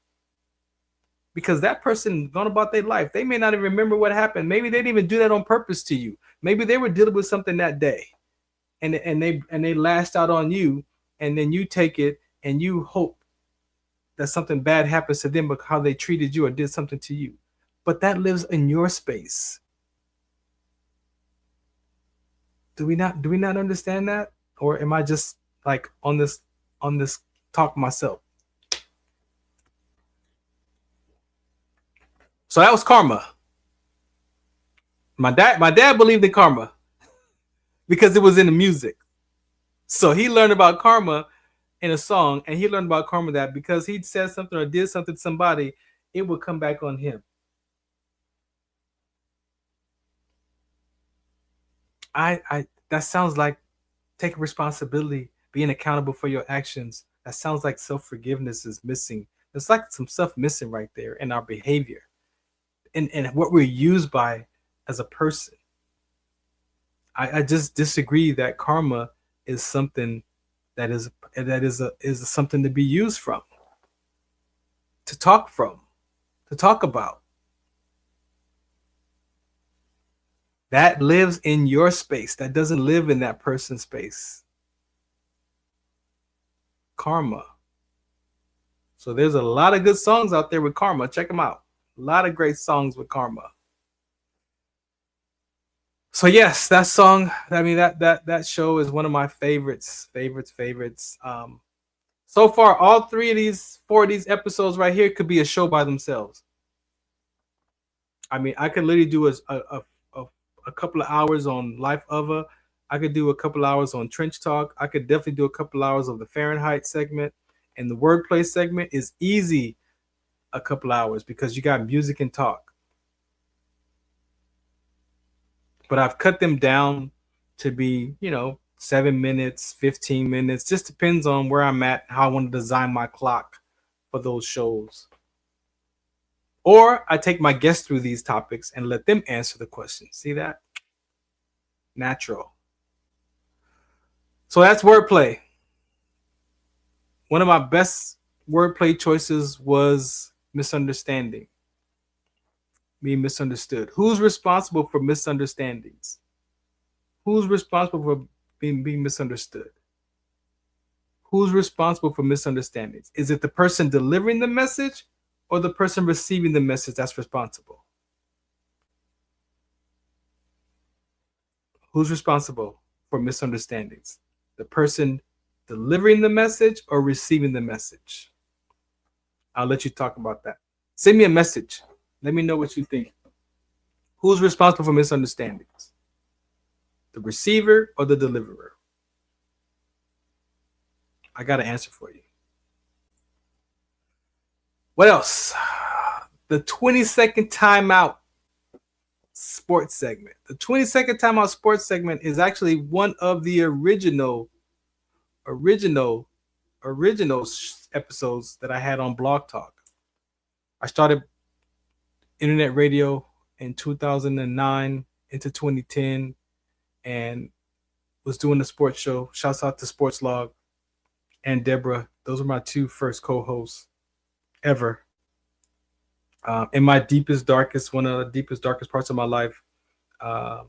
Because that person gone about their life. They may not even remember what happened. Maybe they didn't even do that on purpose to you. Maybe they were dealing with something that day, and they lashed out on you, and then you take it and you hope that something bad happens to them because how they treated you or did something to you. But that lives in your space. Do we not understand that? Or am I just like on this talk myself? So that was karma. My dad believed in karma because it was in the music. So he learned about karma in a song, and he learned about karma that because he'd said something or did something to somebody, it would come back on him. That sounds like taking responsibility, being accountable for your actions. That sounds like self-forgiveness is missing. There's like some stuff missing right there in our behavior and what we're used by as a person. I just disagree that karma is something that is something to be used from, to talk about. That lives in your space. That doesn't live in that person's space. Karma. So there's a lot of good songs out there with karma. Check them out. A lot of great songs with karma. So yes, that song, I mean, that show is one of my favorites. So far, all four of these episodes right here could be a show by themselves. I mean, I could literally do a couple of hours on Life Other. I could do a couple hours on Trench Talk. I could definitely do a couple hours of the Fahrenheit segment, and the wordplay segment is easy a couple hours because you got music and talk. But I've cut them down to be, 7 minutes, 15 minutes. Just depends on where I'm at, how I want to design my clock for those shows. Or I take my guests through these topics and let them answer the questions. See that? Natural. So that's wordplay. One of my best wordplay choices was misunderstanding. Being misunderstood. Who's responsible for misunderstandings? Who's responsible for being misunderstood? Who's responsible for misunderstandings? Is it the person delivering the message or the person receiving the message that's responsible? Who's responsible for misunderstandings? The person delivering the message or receiving the message? I'll let you talk about that. Send me a message. Let me know what you think. Who's responsible for misunderstandings? The receiver or the deliverer? I got an answer for you. What else? The 20-second timeout sports segment. The 20-second timeout sports segment is actually one of the original episodes that I had on Blog Talk. I started internet radio in 2009 into 2010 and was doing the sports show. Shouts out to Sports Log and Deborah. Those were my two first co-hosts ever. In my one of the deepest, darkest parts of my life, I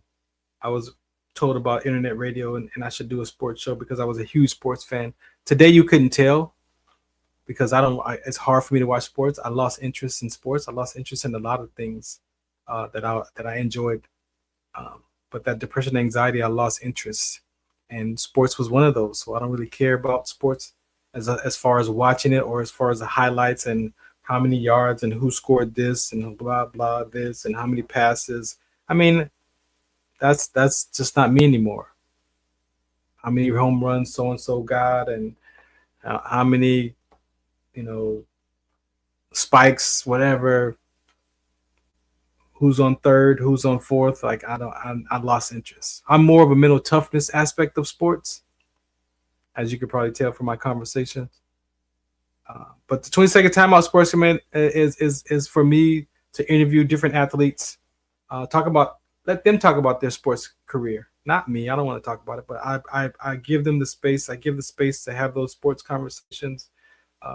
was told about internet radio and I should do a sports show because I was a huge sports fan. Today you couldn't tell because it's hard for me to watch sports. I lost interest in sports. I lost interest in a lot of things that I enjoyed. But that depression, anxiety, I lost interest. And sports was one of those. So I don't really care about sports as far as watching it or as far as the highlights and how many yards and who scored this and blah, blah, this and how many passes. I mean, that's just not me anymore. How many home runs so-and-so got and how many, spikes, whatever, who's on third, who's on fourth. Like I lost interest. I'm more of a mental toughness aspect of sports, as you could probably tell from my conversations. But the 20-second timeout sports segment is for me to interview different athletes, let them talk about their sports career, not me. I don't want to talk about it, but I give them the space. I give the space to have those sports conversations,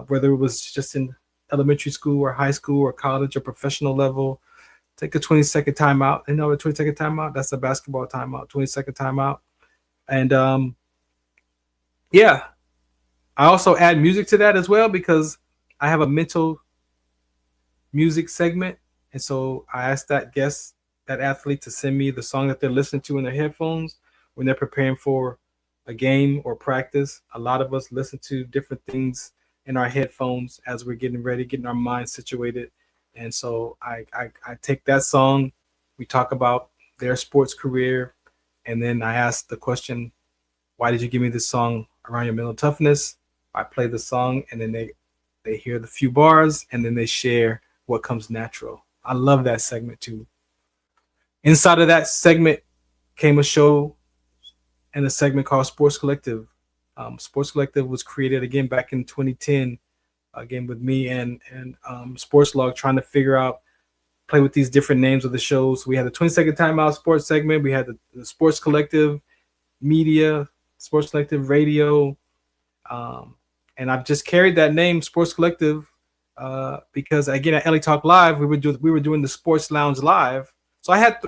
whether it was just in elementary school or high school or college or professional level. take a 20-second timeout. You know, a 20-second timeout, that's a basketball timeout, 20-second timeout. And yeah, I also add music to that as well because I have a mental music segment. And so I ask that guest, that athlete, to send me the song that they're listening to in their headphones when they're preparing for a game or practice. A lot of us listen to different things in our headphones as we're getting ready, getting our minds situated. And so I take that song, we talk about their sports career, and then I ask the question, why did you give me this song around your mental toughness? I play the song, and then they hear the few bars, and then they share what comes natural. I love that segment too. Inside of that segment came a show and a segment called Sports Collective. Sports Collective was created again back in 2010, again with me and Sports Log, trying to figure out, play with these different names of the shows. We had the 20-second timeout sports segment. We had the Sports Collective media, Sports Collective radio, and I've just carried that name, Sports Collective, because again at LA Talk Live, we were doing the Sports Lounge Live. So I had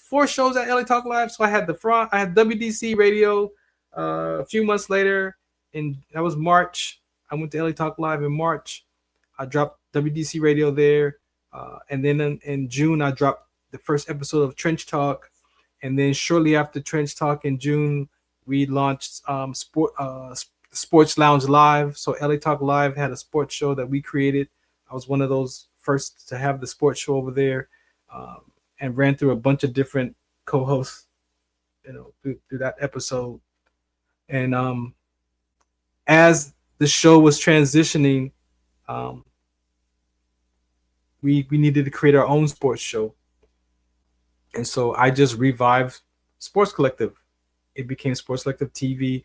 4 shows at LA Talk Live. So I had I had WDC radio. A few months later, that was March. I went to LA Talk Live in March. I dropped WDC radio there, and then in June I dropped the first episode of Trench Talk, and then shortly after Trench Talk in June, we launched Sports Lounge Live. So LA Talk Live had a sports show that we created. I was one of those first to have the sports show over there, and ran through a bunch of different co-hosts, through that episode. And as the show was transitioning, we needed to create our own sports show. And so I just revived Sports Collective. It became Sports Collective TV,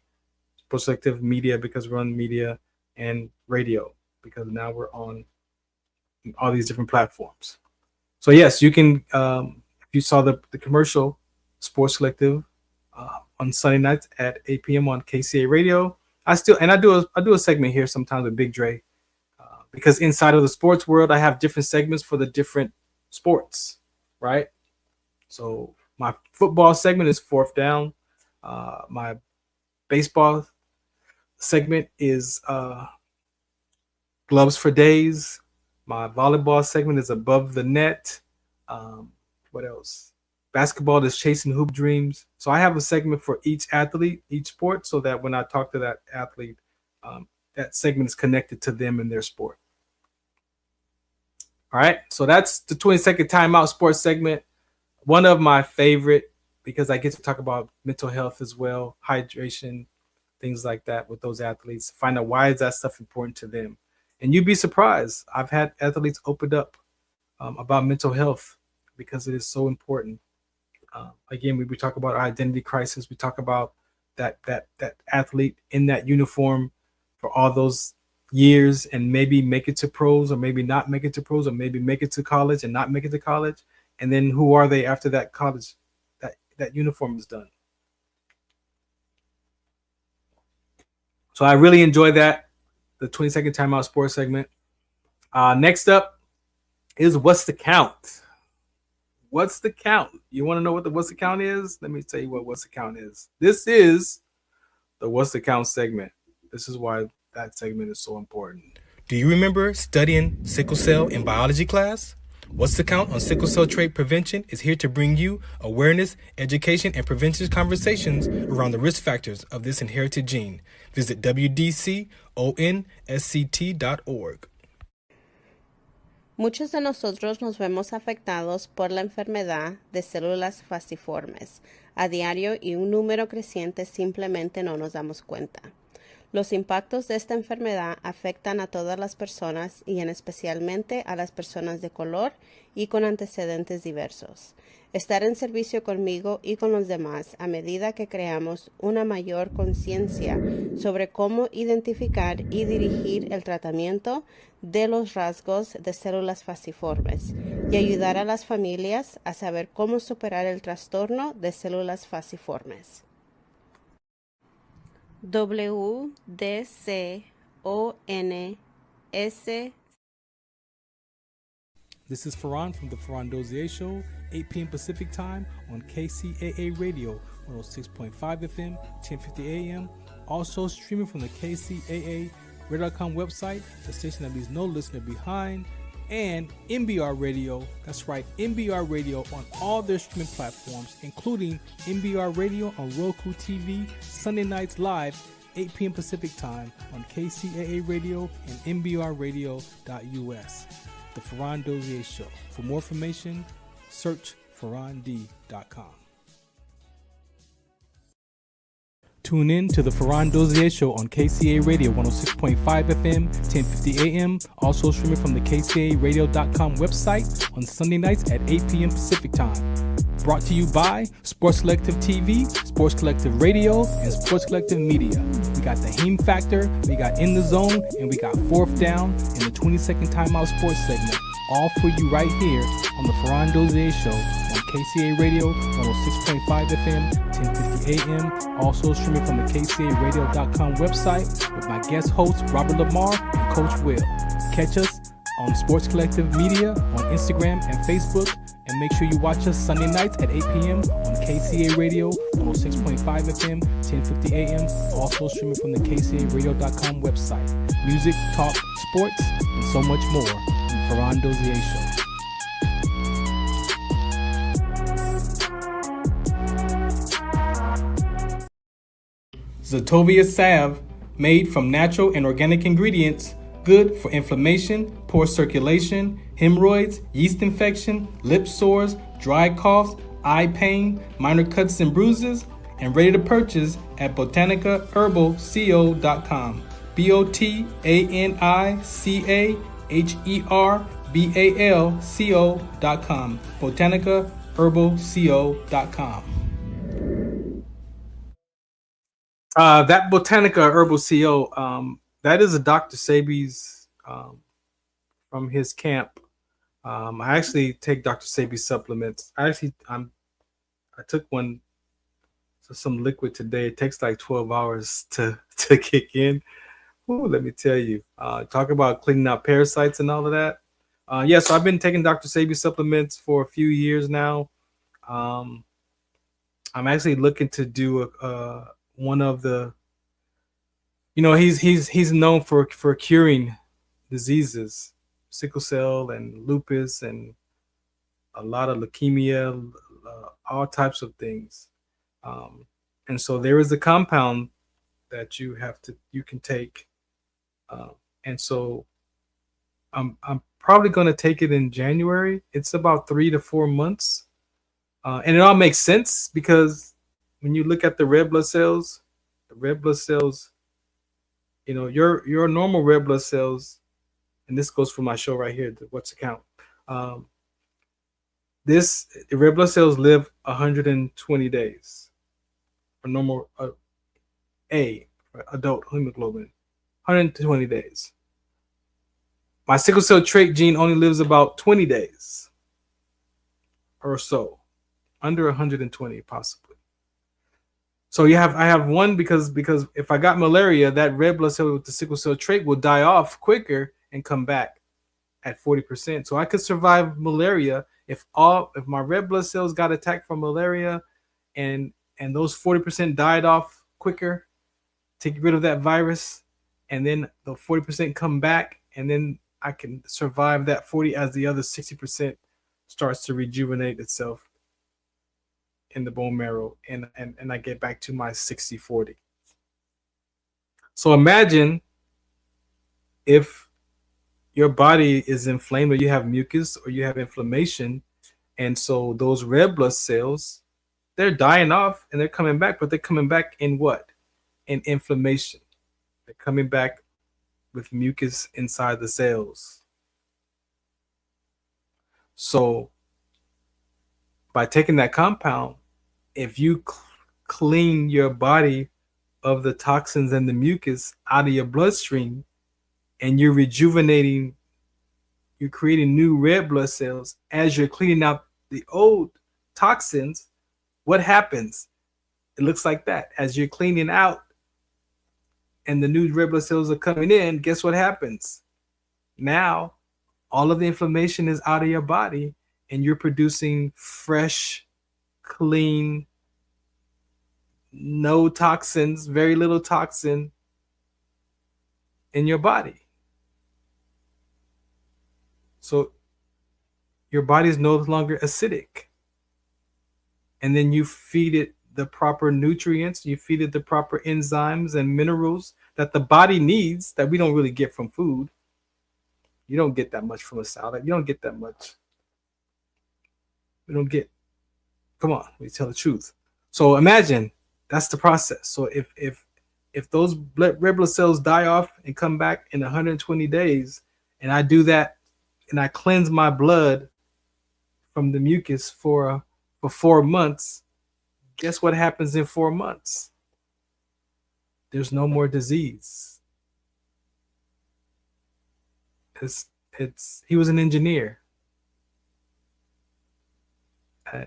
Sports Collective Media, because we're on media, and radio, because now we're on all these different platforms. So yes, you can, if you saw the commercial, Sports Collective, on Sunday nights at 8 p.m. on KCA Radio. I do a segment here sometimes with Big Dre, because inside of the sports world, I have different segments for the different sports, right? So my football segment is Fourth Down. My baseball segment is Gloves for Days. My volleyball segment is Above the Net. What else? Basketball is Chasing Hoop Dreams. So I have a segment for each athlete, each sport, so that when I talk to that athlete, that segment is connected to them and their sport. All right, so that's the 20-second timeout sports segment. One of my favorite, because I get to talk about mental health as well, hydration, things like that with those athletes. Find out why is that stuff important to them. And you'd be surprised. I've had athletes opened up about mental health because it is so important. Again, we talk about our identity crisis. We talk about that athlete in that uniform for all those years and maybe make it to pros, or maybe not make it to pros, or maybe make it to college and not make it to college. And then who are they after that college, that uniform is done? So I really enjoy that, the 20-second timeout sports segment. Next up is What's the Count? What's the count? You want to know what the What's the Count is? Let me tell you what What's the Count is. This is the What's the Count segment. This is why that segment is so important. Do you remember studying sickle cell in biology class? What's the Count on sickle cell trait prevention is here to bring you awareness, education, and prevention conversations around the risk factors of this inherited gene. Visit wdconsct.org. Muchos de nosotros nos vemos afectados por la enfermedad de células falciformes a diario y un número creciente simplemente no nos damos cuenta. Los impactos de esta enfermedad afectan a todas las personas y en especialmente a las personas de color y con antecedentes diversos. Estar en servicio conmigo y con los demás a medida que creamos una mayor conciencia sobre cómo identificar y dirigir el tratamiento de los rasgos de células falciformes y ayudar a las familias a saber cómo superar el trastorno de células falciformes. This is Farron from the Farron Dozier Show, 8 p.m. Pacific Time on KCAA Radio, 106.5 FM, 1050 AM. Also streaming from the KCAA Radio.com website, the station that leaves no listener behind, and MBR Radio. That's right, MBR Radio on all their streaming platforms, including MBR Radio on Roku TV, Sunday nights live, 8 p.m. Pacific Time on KCAA Radio and MBRradio.us. The Farron Dozier Show. For more information, search farrond.com. Tune in to the Farron Dozier Show on KCAA Radio 106.5 FM, 1050 AM. Also streaming from the KCAAradio.com website on Sunday nights at 8 p.m. Pacific Time. Brought to you by Sports Collective TV, Sports Collective Radio, and Sports Collective Media. We got the Heme Factor, we got In the Zone, and we got Fourth Down in the 20-second timeout sports segment. All for you right here on the Farron Dozier Show on KCAA Radio 106.5 FM, 1050 AM. Also streaming from the KCAAradio.com website with my guest hosts Robert Lamar and Coach Will. Catch us on Sports Collective Media on Instagram and Facebook. And make sure you watch us Sunday nights at 8 p.m. on KCA Radio 106.5 FM, 1050 AM. Also streaming from the KCARadio.com website. Music, talk, sports, and so much more on the Farron Dozier Show. Zetovia salve, made from natural and organic ingredients, good for inflammation, poor circulation, hemorrhoids, yeast infection, lip sores, dry coughs, eye pain, minor cuts and bruises, and ready to purchase at botanicaherbalco.com. botanicaherbalco.com. botanicaherbalco.com. That Botanica Herbal CO, that is a Dr. Sebi's from his camp. I actually take Dr. Sebi's supplements. I took one, some liquid today. It takes like 12 hours to kick in. Ooh, let me tell you. Talk about cleaning out parasites and all of that. So I've been taking Dr. Sebi's supplements for a few years now. I'm actually looking to do one of the, he's known for curing diseases, sickle cell and lupus and a lot of leukemia, all types of things. And so there is a compound that you can take. And so I'm probably going to take it in January. It's about 3 to 4 months. And it all makes sense because when you look at the red blood cells, your normal red blood cells, and this goes for my show right here, What's the Count? The red blood cells live 120 days for normal adult hemoglobin, 120 days. My sickle cell trait gene only lives about 20 days or so, under 120 possibly. So I have one because if I got malaria, that red blood cell with the sickle cell trait will die off quicker and come back at 40%. So I could survive malaria if my red blood cells got attacked from malaria and those 40% died off quicker to get rid of that virus, and then the 40% come back, and then I can survive that 40 as the other 60% starts to rejuvenate itself in the bone marrow, and I get back to my 60-40. So imagine if your body is inflamed, or you have mucus, or you have inflammation, and so those red blood cells, they're dying off and they're coming back, but they're coming back in what? In inflammation. They're coming back with mucus inside the cells. So by taking that compound, if you clean your body of the toxins and the mucus out of your bloodstream, and you're rejuvenating, you're creating new red blood cells as you're cleaning out the old toxins, what happens? It looks like that. As you're cleaning out and the new red blood cells are coming in, guess what happens? Now, all of the inflammation is out of your body, and you're producing fresh, clean, no toxins, very little toxin in your body. So your body is no longer acidic. And then you feed it the proper nutrients, you feed it the proper enzymes and minerals that the body needs that we don't really get from food. You don't get that much from a salad. You don't get that much. We don't get. Come on, we tell the truth. So imagine that's the process. So if those red blood cells die off and come back in 120 days, and I do that, and I cleanse my blood from the mucus for 4 months, guess what happens in 4 months? There's no more disease. He was an engineer.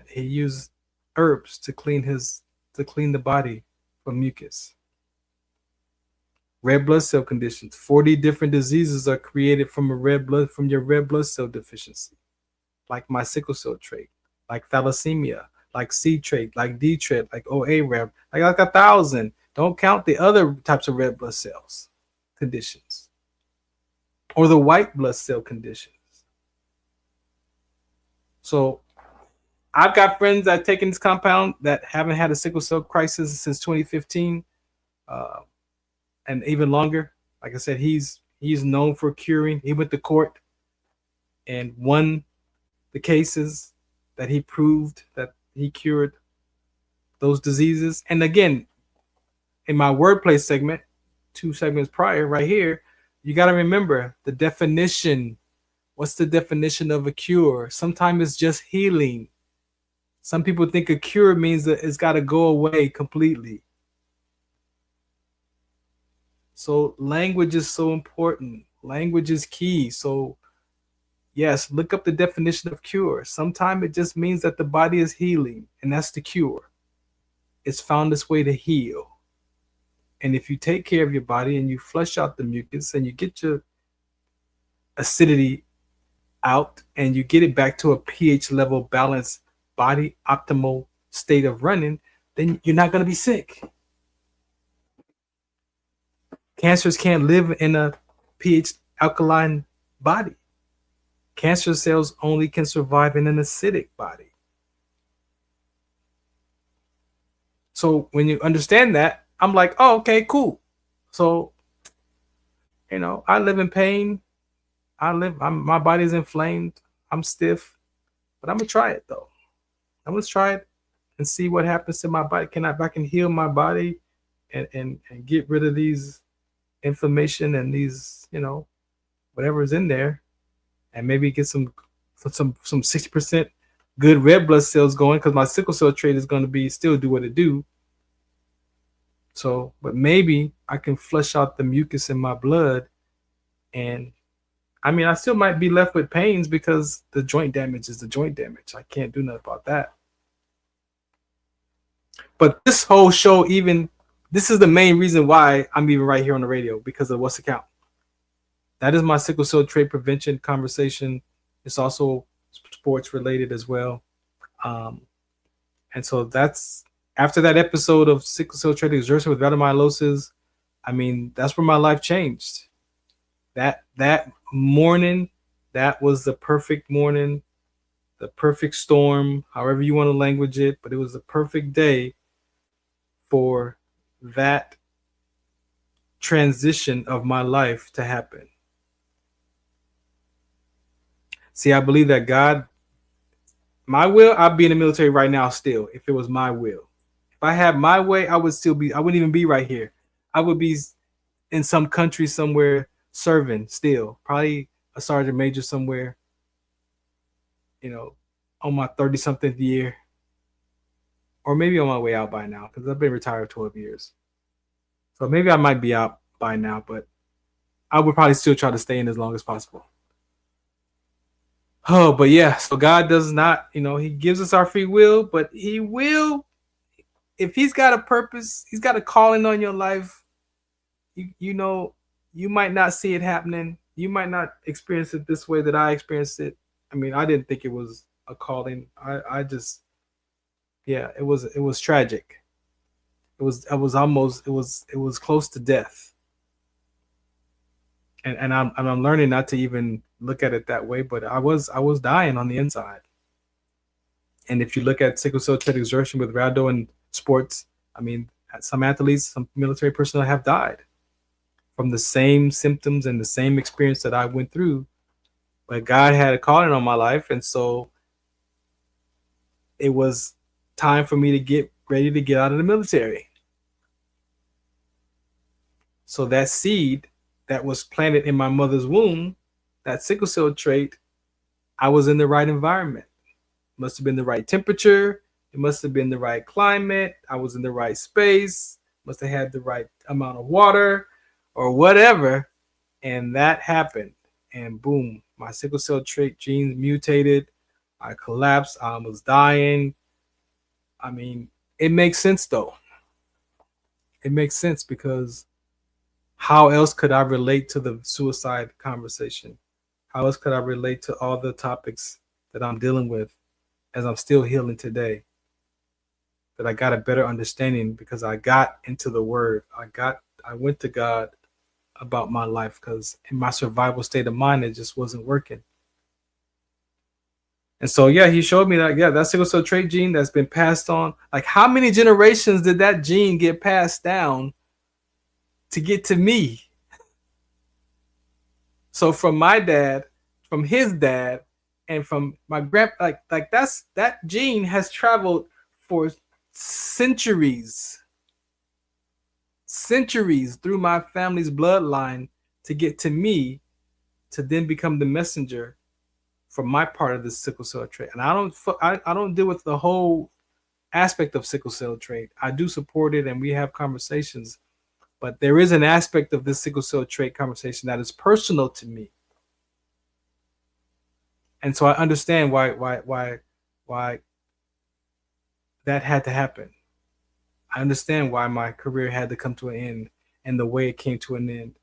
He used herbs to clean the body from mucus. Red blood cell conditions. 40 different diseases are created from your red blood cell deficiency, like my sickle cell trait, like thalassemia, like C trait, like D trait, like OA red, like 1,000. Don't count the other types of red blood cells conditions or the white blood cell conditions. So I've got friends that have taken this compound that haven't had a sickle cell crisis since 2015, and even longer. Like I said, he's known for curing. He went to court and won the cases that he proved that he cured those diseases. And again, in my wordplay segment, 2 segments prior, right here, you got to remember the definition. What's the definition of a cure? Sometimes it's just healing. Some people think a cure means that it's got to go away completely. So language is so important. Language is key. So yes, look up the definition of cure. Sometimes it just means that the body is healing, and that's the cure. It's found its way to heal. And if you take care of your body and you flush out the mucus and you get your acidity out and you get it back to a pH level balanced body optimal state of running, then you're not going to be sick. Cancers can't live in a pH alkaline body. Cancer cells only can survive in an acidic body. So when you understand that, I'm like, oh, okay, cool. So, I live in pain. My body's inflamed. I'm stiff, but I'm gonna try it though. I'm gonna try it and see what happens to my body. If I can heal my body and get rid of these inflammation and these, whatever's in there, and maybe get some 60% good red blood cells going, because my sickle cell trait is going to still do what it do. So, but maybe I can flush out the mucus in my blood, and I still might be left with pains because the joint damage is the joint damage. I can't do nothing about that. But this whole show, this is the main reason why I'm even right here on the radio, because of What's Account. That is my sickle cell trait prevention conversation. It's also sports related as well. And so that's after that episode of sickle cell trait exertion with rhabdomyolysis. That's where my life changed. That morning, that was the perfect morning, the perfect storm, however you want to language it, but it was the perfect day for that transition of my life to happen. See, I believe that God, my will, I'd be in the military right now still, if it was my will. If I had my way, I wouldn't even be right here. I would be in some country somewhere serving still, probably a sergeant major somewhere, on my 30-something year, or maybe on my way out by now, because I've been retired 12 years. So maybe I might be out by now, but I would probably still try to stay in as long as possible. Oh, but yeah, so God does not, he gives us our free will, but he will, if he's got a purpose, he's got a calling on your life, you might not see it happening, you might not experience it this way that I experienced it. I mean, I didn't think it was a calling. I just, yeah, it was tragic. I was almost, it was close to death. And I'm learning not to even look at it that way, but I was dying on the inside. And if you look at sickle cell trait exertion with rhabdo and sports, I mean, some athletes, some military personnel have died from the same symptoms and the same experience that I went through. But God had a calling on my life, and so it was time for me to get ready to get out of the military. So that seed that was planted in my mother's womb, that sickle cell trait, I was in the right environment. Must have been the right temperature. It must have been the right climate. I was in the right space. Must have had the right amount of water or whatever. And that happened. And boom, my sickle cell trait genes mutated. I collapsed. I was dying. I mean, it makes sense though. It makes sense because how else could I relate to the suicide conversation? How else could I relate to all the topics that I'm dealing with as I'm still healing today? That I got a better understanding because I got into the word. I went to God about my life because in my survival state of mind, it just wasn't working. And so, yeah, he showed me that, yeah, that sickle cell trait gene that's been passed on. Like, how many generations did that gene get passed down to get to me? So from my dad, from his dad, and from my like that gene has traveled for centuries through my family's bloodline to get to me, to then become the messenger for my part of the sickle cell trait. And I don't deal with the whole aspect of sickle cell trait. I do support it, and we have conversations, but there is an aspect of this sickle cell trait conversation that is personal to me. And so I understand why that had to happen. I understand why my career had to come to an end and the way it came to an end,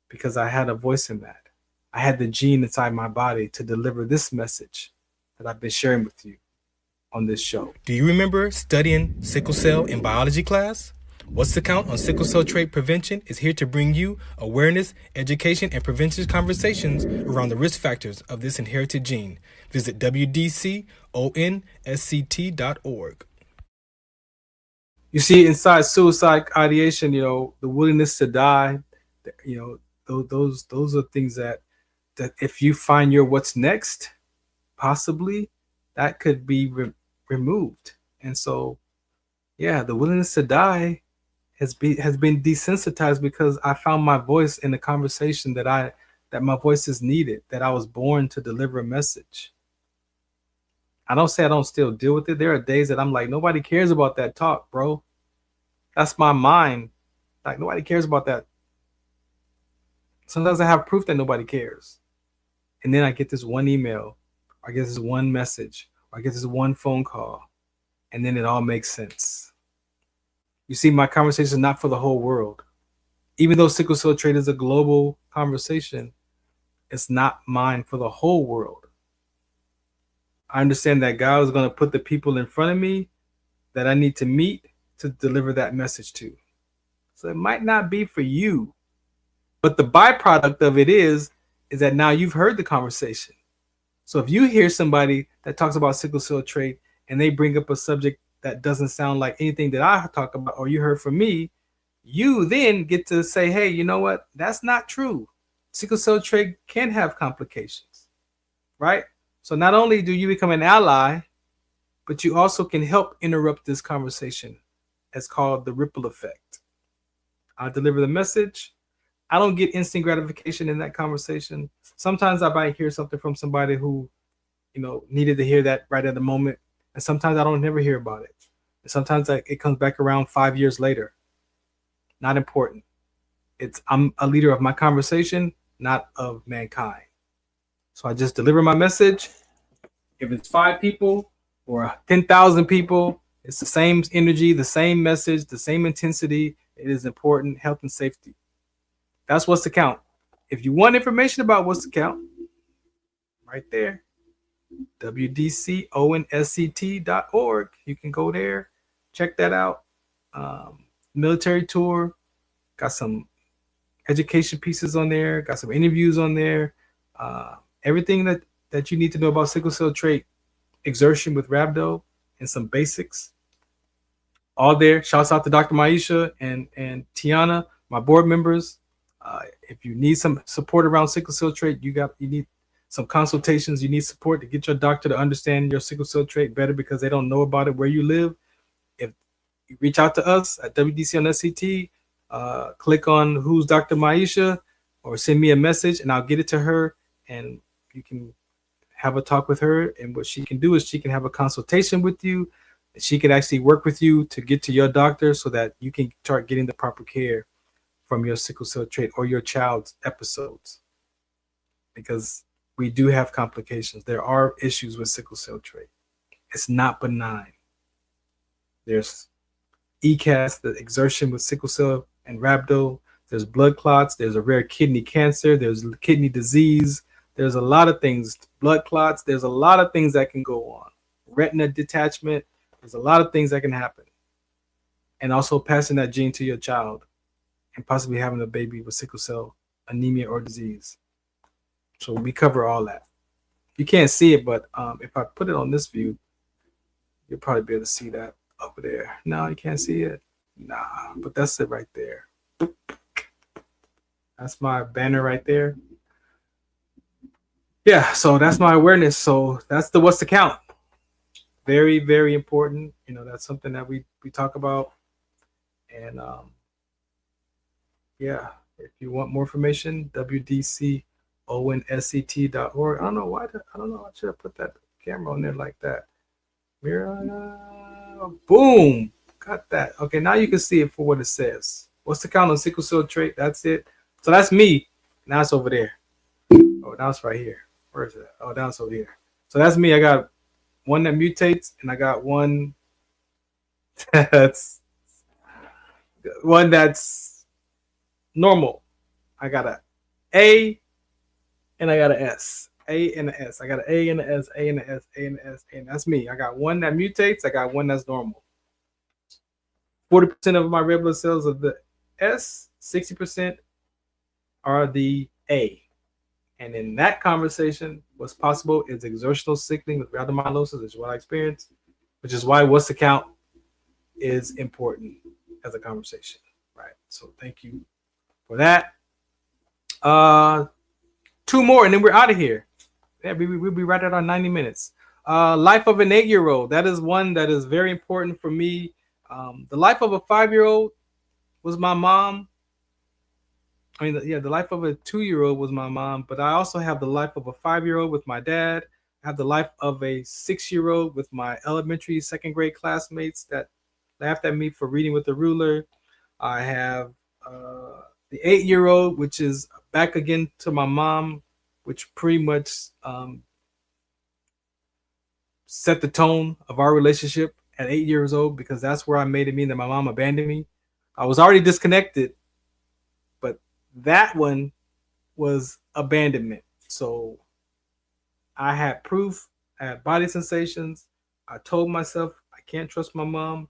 because I had a voice in that. I had the gene inside my body to deliver this message that I've been sharing with you on this show. Do you remember studying sickle cell in biology class? What's the Count on Sickle Cell Trait Prevention is here to bring you awareness, education, and prevention conversations around the risk factors of this inherited gene. Visit wdconsct.org. You see, inside suicide ideation, the willingness to die, those are things that if you find your what's next, possibly that could be removed. And so, yeah, the willingness to die has been desensitized because I found my voice in the conversation that my voice is needed, that I was born to deliver a message. I don't say I don't still deal with it. There are days that I'm like, nobody cares about that talk, bro. That's my mind. Like, nobody cares about that. Sometimes I have proof that nobody cares. And then I get this one email, or I get this one message, or I get this one phone call, and then it all makes sense. You see, my conversation is not for the whole world. Even though sickle cell trait is a global conversation, it's not mine for the whole world. I understand that God is going to put the people in front of me that I need to meet to deliver that message to. So it might not be for you, but the byproduct of it is that now you've heard the conversation. So if you hear somebody that talks about sickle cell trait and they bring up a subject that doesn't sound like anything that I talk about or you heard from me, you then get to say, hey, you know what? That's not true. Sickle cell trait can have complications, right? So not only do you become an ally, but you also can help interrupt this conversation. It's called the ripple effect. I deliver the message. I don't get instant gratification in that conversation. Sometimes I might hear something from somebody who, needed to hear that right at the moment. And sometimes I don't never hear about it. And sometimes it comes back around 5 years later. Not important. I'm a leader of my conversation, not of mankind. So I just deliver my message. If it's 5 people or 10,000 people, it's the same energy, the same message, the same intensity. It is important, health and safety. That's what's to count. if you want information about What's the Count, right there, wdconsct.org. You can go there, check that out. Military tour, got some education pieces on there, got some interviews on there. Everything that you need to know about sickle cell trait exertion with rhabdo and some basics. All there. Shouts out to Dr. Maisha and Tiana, my board members. If you need some support around sickle cell trait, you need some consultations. You need support to get your doctor to understand your sickle cell trait better because they don't know about it where you live. If you reach out to us at WDC on SCT, click on Who's Dr. Maisha or send me a message and I'll get it to her and you can have a talk with her. And what she can do is she can have a consultation with you. She can actually work with you to get to your doctor so that you can start getting the proper care from your sickle cell trait or your child's episodes. Because we do have complications. There are issues with sickle cell trait. It's not benign. There's ECAS, the exertion with sickle cell and rhabdo. There's blood clots. There's a rare kidney cancer. There's kidney disease. There's a lot of things. Blood clots. There's a lot of things that can go on. Retina detachment. There's a lot of things that can happen. And also passing that gene to your child and possibly having a baby with sickle cell anemia or disease. So we cover all that. You can't see it, but if I put it on this view, you'll probably be able to see that over there. No, you can't see it. Nah, but that's it right there. That's my banner right there. Yeah, so that's my awareness. So that's the What's the Count. Very, very important. You know, that's something that we talk about. And yeah, if you want more information, wdconsct.org. I don't know why. I don't know. I should have put that camera on there like that. Boom. Got that. Okay, now you can see it for what it says. What's the count on sickle cell trait? That's it. So that's me. Now it's over there. Oh, now it's right here. Where is it? Oh, now it's over here. So that's me. I got one that mutates, and I got one that's normal. I got a A and I got an S. A and an S. I got an A and an S, A and an S, A and an S, and that's me. I got one that mutates. I got one that's normal. 40% of my red blood cells are the S, 60% are the A. And in that conversation, what's possible is exertional sickling with rhabdomyolysis, is what I experienced, which is why What's the Count is important as a conversation, right? So thank you for that. 2 more, and then we're out of here. Yeah, we'll be right at our 90 minutes. Life of an 8-year-old. That is one that is very important for me. The life of a 5-year-old was my mom. I mean, the life of a 2-year-old was my mom, but I also have the life of a 5-year-old with my dad. I have the life of a 6-year-old with my elementary 2nd grade classmates that laughed at me for reading with a ruler. I have the 8-year-old, which is back again to my mom, which pretty much set the tone of our relationship at 8 years old, because that's where I made it mean that my mom abandoned me. I was already disconnected, but that one was abandonment. So I had proof. I had body sensations. I told myself I can't trust my mom.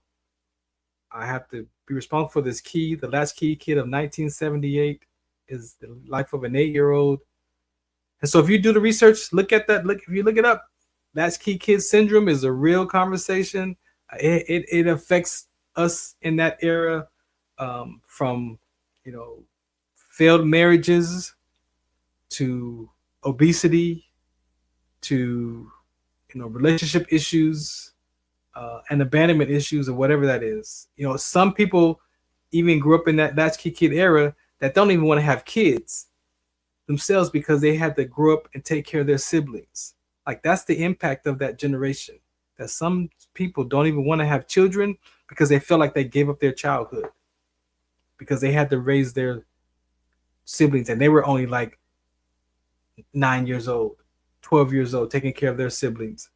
I have to be responsible for this key. The latchkey kid of 1978 is the life of an 8-year-old. And so if you do the research, look at that. If you look it up, latchkey kid syndrome is a real conversation. It affects us in that era, from failed marriages to obesity to relationship issues and abandonment issues, or whatever that is. Some people even grew up in that latchkey kid era that don't even want to have kids themselves because they had to grow up and take care of their siblings. Like, that's the impact of that generation, that some people don't even want to have children because they feel like they gave up their childhood because they had to raise their siblings and they were only like 9 years old, 12 years old, taking care of their siblings,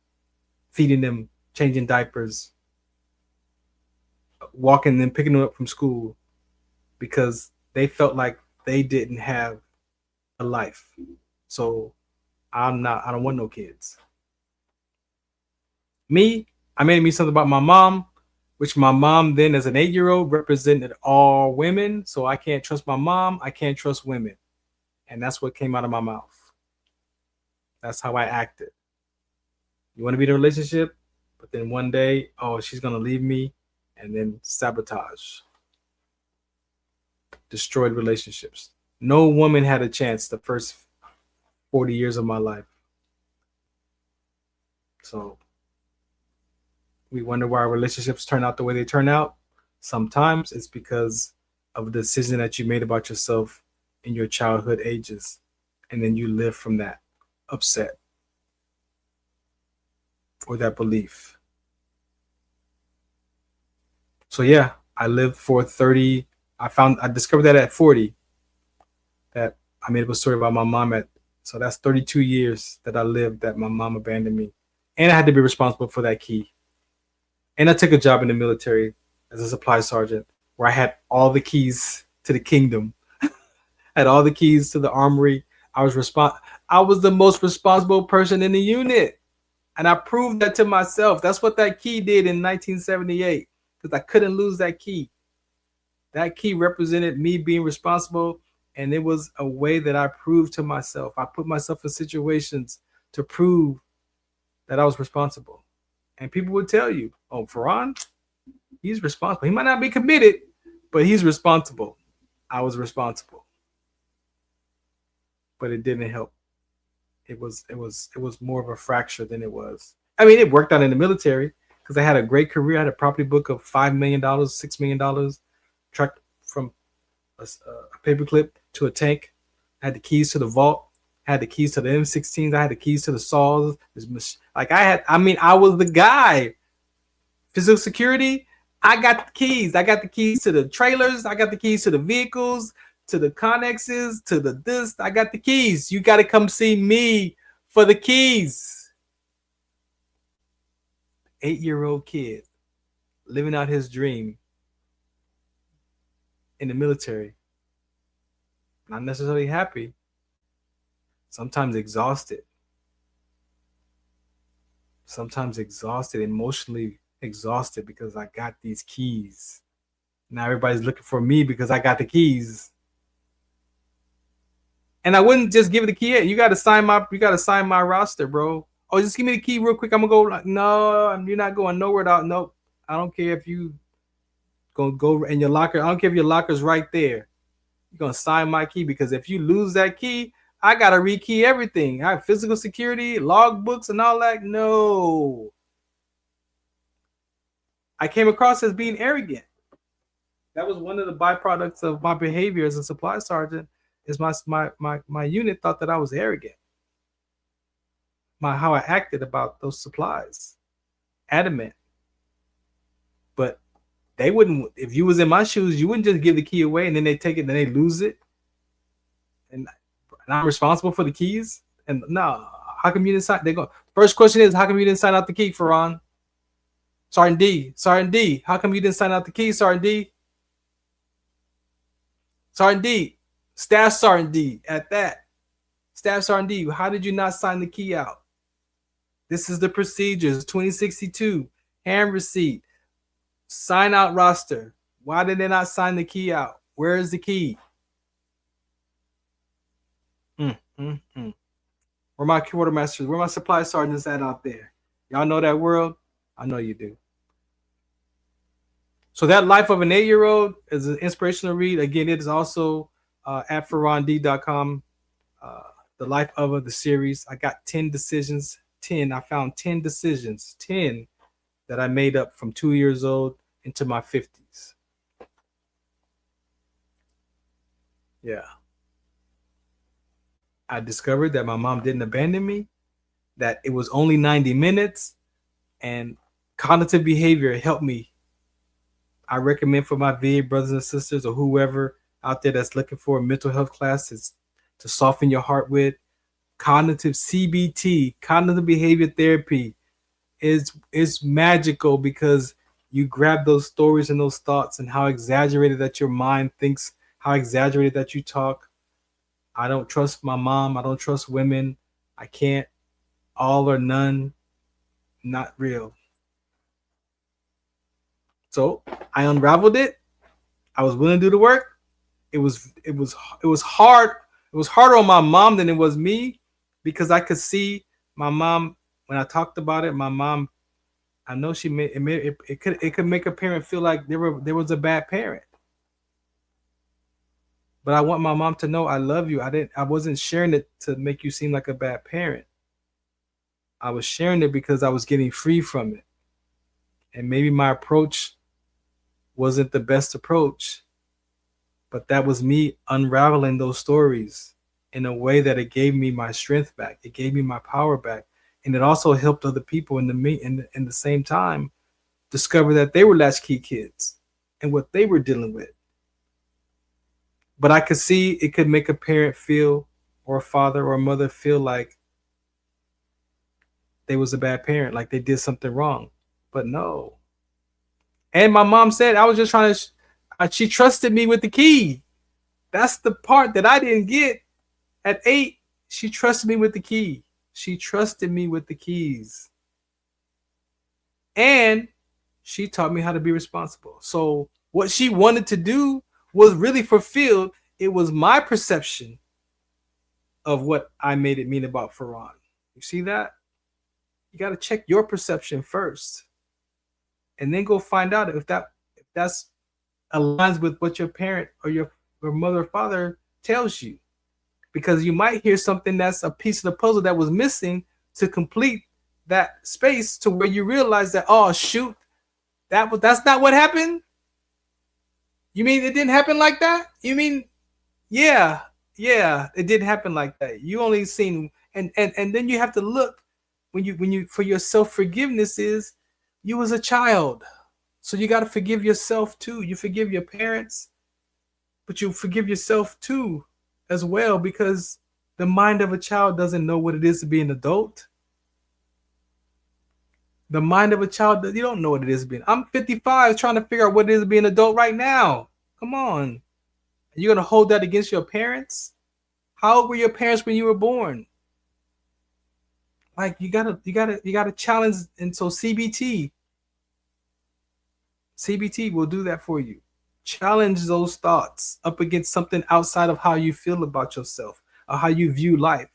feeding them, changing diapers, walking them, picking them up from school, because they felt like they didn't have a life. So I don't want no kids. Me, I made me something about my mom, which my mom then as an 8-year-old represented all women. So I can't trust my mom. I can't trust women. And that's what came out of my mouth. That's how I acted. You want to be in a relationship, but then one day, oh, she's going to leave me, and then sabotage. Destroyed relationships. No woman had a chance the first 40 years of my life. So we wonder why our relationships turn out the way they turn out. Sometimes it's because of the decision that you made about yourself in your childhood ages. And then you live from that upset or that belief. So yeah, I lived for 30. I discovered that at 40, that I made up a story about my mom so that's 32 years that I lived that my mom abandoned me. And I had to be responsible for that key. And I took a job in the military as a supply sergeant where I had all the keys to the kingdom. I had all the keys to the armory. I was the most responsible person in the unit. And I proved that to myself. That's what that key did in 1978, because I couldn't lose that key. That key represented me being responsible, and it was a way that I proved to myself. I put myself in situations to prove that I was responsible. And people would tell you, oh, Farron, he's responsible. He might not be committed, but he's responsible. I was responsible. But it didn't help. It was more of a fracture than it was. I mean, it worked out in the military because I had a great career. I had a property book of $5 million, $6 million, trucked from a paperclip to a tank. I had the keys to the vault. I had the keys to the M16s. I had the keys to the saws. I was the guy. Physical security, I got the keys. I got the keys to the trailers. I got the keys to the vehicles, to the connexes, to the this. I got the keys. You got to come see me for the keys. 8-year-old kid living out his dream in the military. Not necessarily happy. Sometimes exhausted. Sometimes exhausted, emotionally exhausted because I got these keys. Now everybody's looking for me because I got the keys. And I wouldn't just give the key. You gotta sign my roster, bro. Oh, just give me the key real quick. I'm gonna go. No, you're not going nowhere without. Nope. I don't care if you gonna go in your locker. I don't care if your locker's right there. You're gonna sign my key, because if you lose that key, I gotta rekey everything. I have physical security, log books, and all that. No. I came across as being arrogant. That was one of the byproducts of my behavior as a supply sergeant. Is my unit thought that I was arrogant. How I acted about those supplies, adamant. But they wouldn't. If you was in my shoes, you wouldn't just give the key away and then they take it and then they lose it. And I'm responsible for the keys. And no, how come you didn't sign? They go. First question is, how come you didn't sign out the key, Farron? Sergeant D, how come you didn't sign out the key, Sergeant D? Sergeant D, Staff Sergeant D, at that. Staff Sergeant D, how did you not sign the key out? This is the procedures, 2062, hand receipt, sign out roster. Why did they not sign the key out? Where is the key? Where my quartermasters, where my supply sergeants at out there? Y'all know that world? I know you do. So that Life of an 8-year-old is an inspirational read. Again, it is also at farrond.com. The Life of the series. I got 10 decisions. 10. I found 10 decisions. 10 that I made up from 2 years old into my 50s. Yeah. I discovered that my mom didn't abandon me, that it was only 90 minutes, and cognitive behavior helped me. I recommend for my VA brothers and sisters or whoever out there that's looking for a mental health class to soften your heart with. Cognitive CBT, cognitive behavior therapy, is magical, because you grab those stories and those thoughts and how exaggerated that your mind thinks, how exaggerated that you talk, I don't trust my mom. I don't trust women. I can't. All or none, not real. So I unraveled it. I was willing to do the work. It was hard. It was harder on my mom than it was me, because I could see my mom when I talked about it. My mom, I know she made it could make a parent feel like there was a bad parent. But I want my mom to know I love you. I wasn't sharing it to make you seem like a bad parent. I was sharing it because I was getting free from it. And maybe my approach wasn't the best approach, but that was me unraveling those stories in a way that it gave me my strength back. It gave me my power back. And it also helped other people in the same time discover that they were latchkey kids and what they were dealing with. But I could see it could make a parent feel, or a father or a mother feel like they was a bad parent, like they did something wrong. But no. And my mom said I was just trying to, she trusted me with the key. That's the part that I didn't get at 8. She trusted me with the key. She trusted me with the keys. And she taught me how to be responsible. So what she wanted to do was really fulfilled. It was my perception of what I made it mean about Farron. You see that? You got to check your perception first, and then go find out if that's aligns with what your parent or your mother or father tells you, because you might hear something that's a piece of the puzzle that was missing to complete that space, to where you realize that, oh shoot, that's not what happened. You mean it didn't happen like that? You mean, yeah, it didn't happen like that. You only seen, and then you have to look when you for your self-forgiveness is you was a child. So you got to forgive yourself too. You forgive your parents, but you forgive yourself too as well, because the mind of a child doesn't know what it is to be an adult. The mind of a child, you don't know what it is to be. I'm 55 trying to figure out what it is to be an adult right now. Come on. You're going to hold that against your parents? How old were your parents when you were born? Like you gotta challenge. And so CBT will do that for you. Challenge those thoughts up against something outside of how you feel about yourself or how you view life.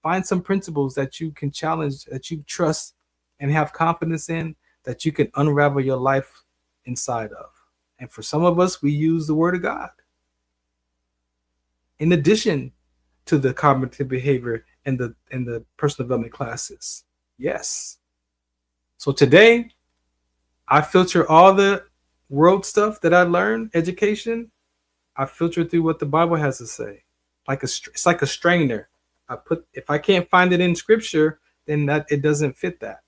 Find some principles that you can challenge, that you trust and have confidence in, that you can unravel your life inside of. And for some of us, we use the Word of God in addition to the cognitive behavior and the personal development classes. Yes. So today, I filter all the world stuff that I learned, education. I filter through what the Bible has to say. It's like a strainer. If I can't find it in Scripture, then it doesn't fit that.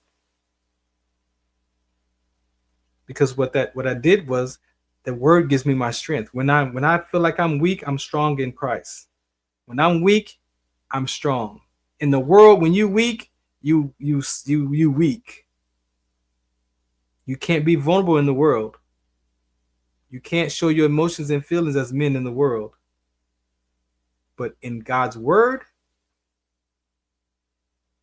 Because what I did was, the Word gives me my strength. When I feel like I'm weak, I'm strong in Christ. When I'm weak, I'm strong. In the world, when you weak, you weak. You can't be vulnerable in the world. You can't show your emotions and feelings as men in the world. But in God's Word,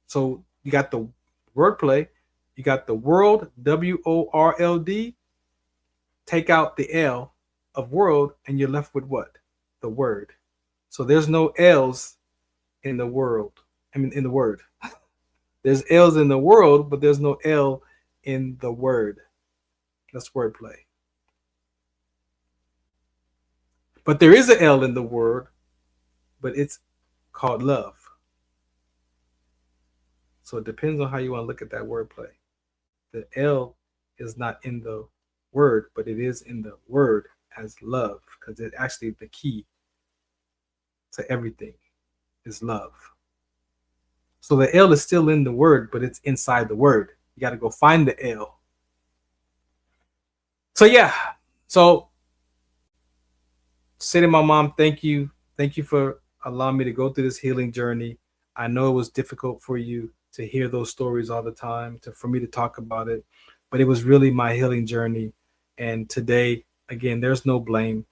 so you got the wordplay, you got the world, WORLD. Take out the L of world, and you're left with what? The Word. So there's no L's in the world. I mean, in the Word. There's L's in the world, but there's no L in the Word. That's wordplay. But there is an L in the Word, but it's called love. So it depends on how you want to look at that wordplay. The L is not in the Word, but it is in the Word as love, because it's actually the key to everything is love. So the L is still in the Word, but it's inside the Word. You got to go find the L. So yeah, so say to my mom, thank you for allowing me to go through this healing journey. I know it was difficult for you to hear those stories all the time, for me to talk about it, but it was really my healing journey. And today, again, there's no blame.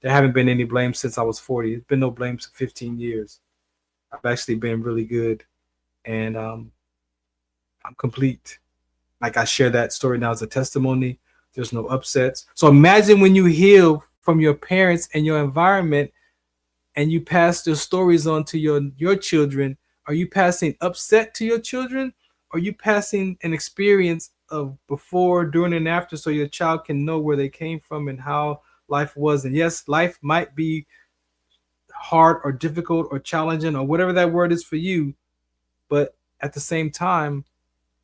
there haven't been any blame since I was 40. There's been no blame for 15 years. I've actually been really good, and I'm complete. Like I share that story now as a testimony. There's no upsets. So imagine when you heal from your parents and your environment, and you pass the stories on to your children. Are you passing upset to your children? Or are you passing an experience of before, during, and after, so your child can know where they came from and how life was? And yes, life might be hard or difficult or challenging or whatever that word is for you, but at the same time,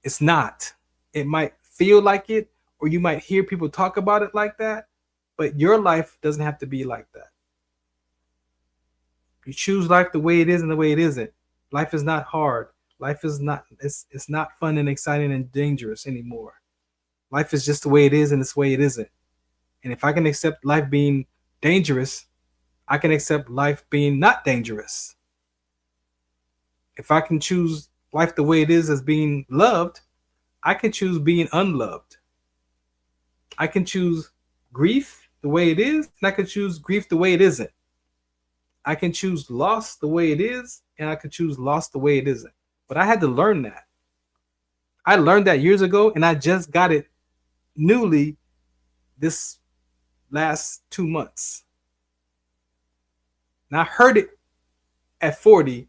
it's not. It might feel like it, or you might hear people talk about it like that, but your life doesn't have to be like that. You choose life the way it is and the way it isn't. Life is not hard. Life is not, it's not fun and exciting and dangerous anymore. Life is just the way it is and it's the way it isn't. And if I can accept life being dangerous, I can accept life being not dangerous. If I can choose life the way it is as being loved, I can choose being unloved. I can choose grief the way it is, and I can choose grief the way it isn't. I can choose loss the way it is, and I can choose loss the way it isn't. But I had to learn that. I learned that years ago, and I just got it newly this last 2 months. And I heard it at 40,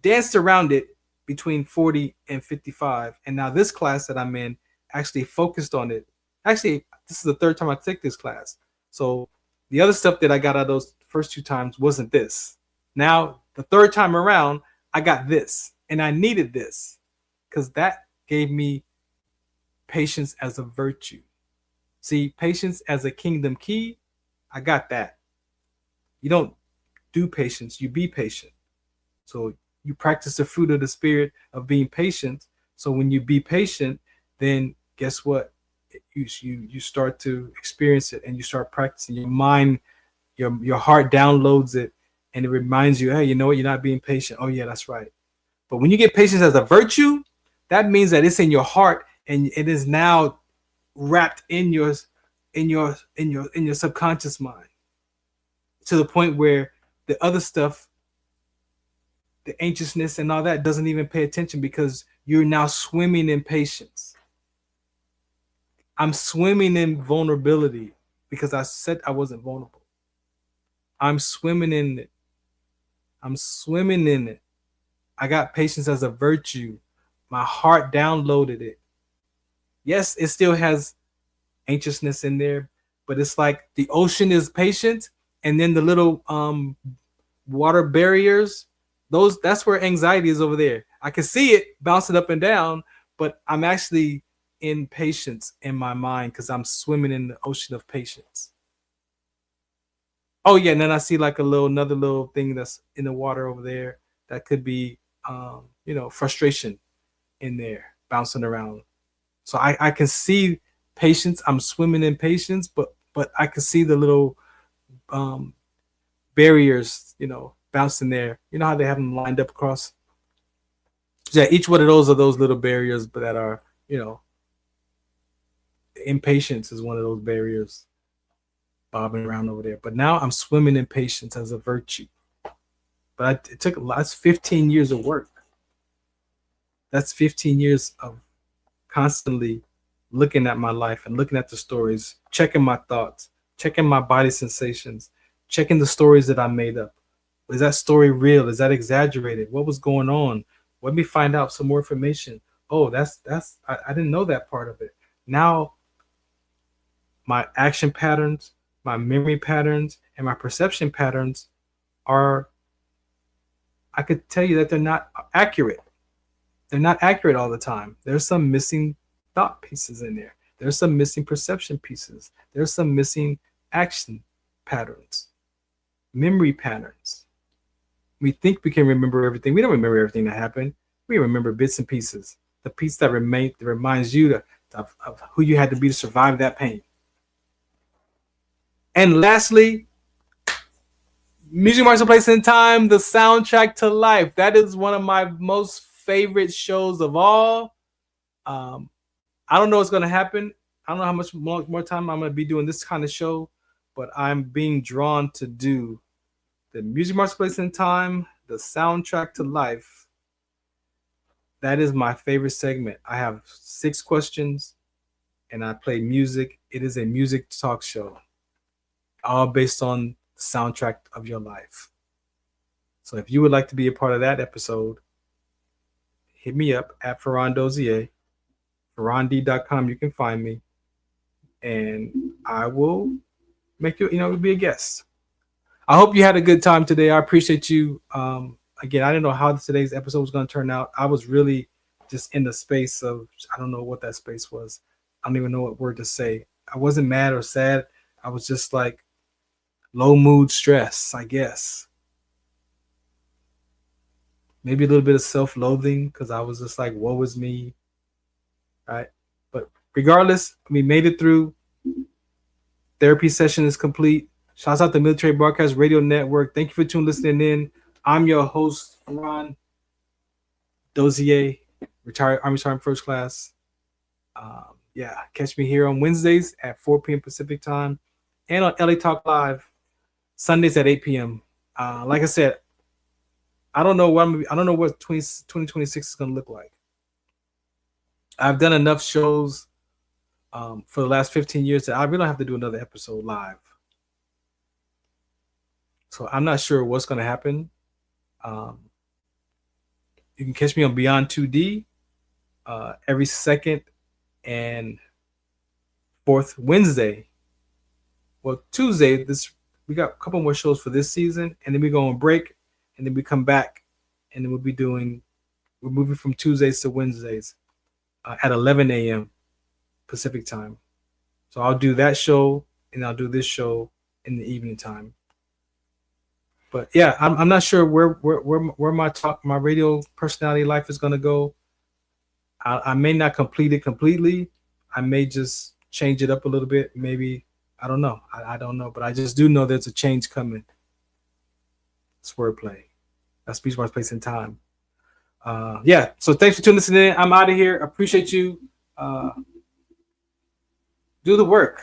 danced around it between 40 and 55. And now this class that I'm in actually focused on it. Actually, this is the third time I take this class. So the other stuff that I got out of those first 2 times wasn't this. Now, the third time around, I got this. And I needed this because that gave me patience as a virtue. See, patience as a kingdom key, I got that. You don't do patience, you be patient. So you practice the fruit of the spirit of being patient. So when you be patient, then guess what? You start to experience it and you start practicing. Your mind, your heart downloads it and it reminds you, hey, you know what? You're not being patient. Oh yeah, that's right. But when you get patience as a virtue, that means that it's in your heart and it is now wrapped in your subconscious mind, to the point where the other stuff, the anxiousness and all that, doesn't even pay attention because you're now swimming in patience. I'm swimming in vulnerability because I said I wasn't vulnerable. I'm swimming in it. I'm swimming in it. I got patience as a virtue. My heart downloaded it. Yes, it still has anxiousness in there, but it's like the ocean is patient, and then the little water barriers, that's where anxiety is over there. I can see it bouncing up and down, but I'm actually in patience in my mind because I'm swimming in the ocean of patience. Oh yeah, and then I see like another little thing that's in the water over there that could be frustration in there bouncing around. So I can see patience. I'm swimming in patience, but I can see the little barriers, bouncing there. You know how they have them lined up across? Yeah, each one of those are those little barriers, but that are, impatience is one of those barriers bobbing around over there. But now I'm swimming in patience as a virtue. But it took that's 15 years of work. That's 15 years of constantly looking at my life and looking at the stories, checking my thoughts, checking my body sensations, checking the stories that I made up. Is that story real? Is that exaggerated? What was going on? Let me find out some more information. Oh, I didn't know that part of it. Now my action patterns, my memory patterns, and my perception patterns are, I could tell you that they're not accurate. They're not accurate all the time. There's some missing thought pieces in there. There's some missing perception pieces. There's some missing action patterns, memory patterns. We think we can remember everything. We don't remember everything that happened. We remember bits and pieces. The piece that reminds you of who you had to be to survive that pain. And lastly, Music Marketplace in Time, the soundtrack to life. That is one of my most favorite shows of all. I don't know what's going to happen. I don't know how much more time I'm going to be doing this kind of show, but I'm being drawn to do the Music Marketplace in Time, the soundtrack to life. That is my favorite segment. I have 6 questions and I play music. It is a music talk show, all based on the soundtrack of your life. So if you would like to be a part of that episode, hit me up at Farron Dozier, FarronD.com. You can find me, and I will make you, be a guest. I hope you had a good time today. I appreciate you. Again, I didn't know how today's episode was going to turn out. I was really just in the space of, I don't know what that space was. I don't even know what word to say. I wasn't mad or sad. I was just like low mood stress, I guess. Maybe a little bit of self-loathing because I was just like, woe is me. Right? But regardless, we made it through. Therapy session is complete. Shouts out to Military Broadcast Radio Network. Thank you for listening in. I'm your host, Farron Dozier, retired Army Sergeant First Class. Catch me here on Wednesdays at 4 p.m. Pacific Time and on LA Talk Live Sundays at 8 p.m. Like I said, I don't know what 2026 is going to look like. I've done enough shows for the last 15 years that I really don't have to do another episode live. So I'm not sure what's going to happen. You can catch me on Beyond 2D every second and fourth Wednesday. Well, Tuesday, we got a couple more shows for this season, and then we go on break, and then we come back, and then we're moving from Tuesdays to Wednesdays at 11 a.m. Pacific time. So I'll do that show, and I'll do this show in the evening time. But yeah, I'm not sure where my radio personality life is going to go. I may not complete it completely. I may just change it up a little bit. Maybe, I don't know. I don't know, but I just do know there's a change coming. It's wordplay. That's Beach Mark's Place in Time. So thanks for listening in. I'm out of here. Appreciate you. Do the work.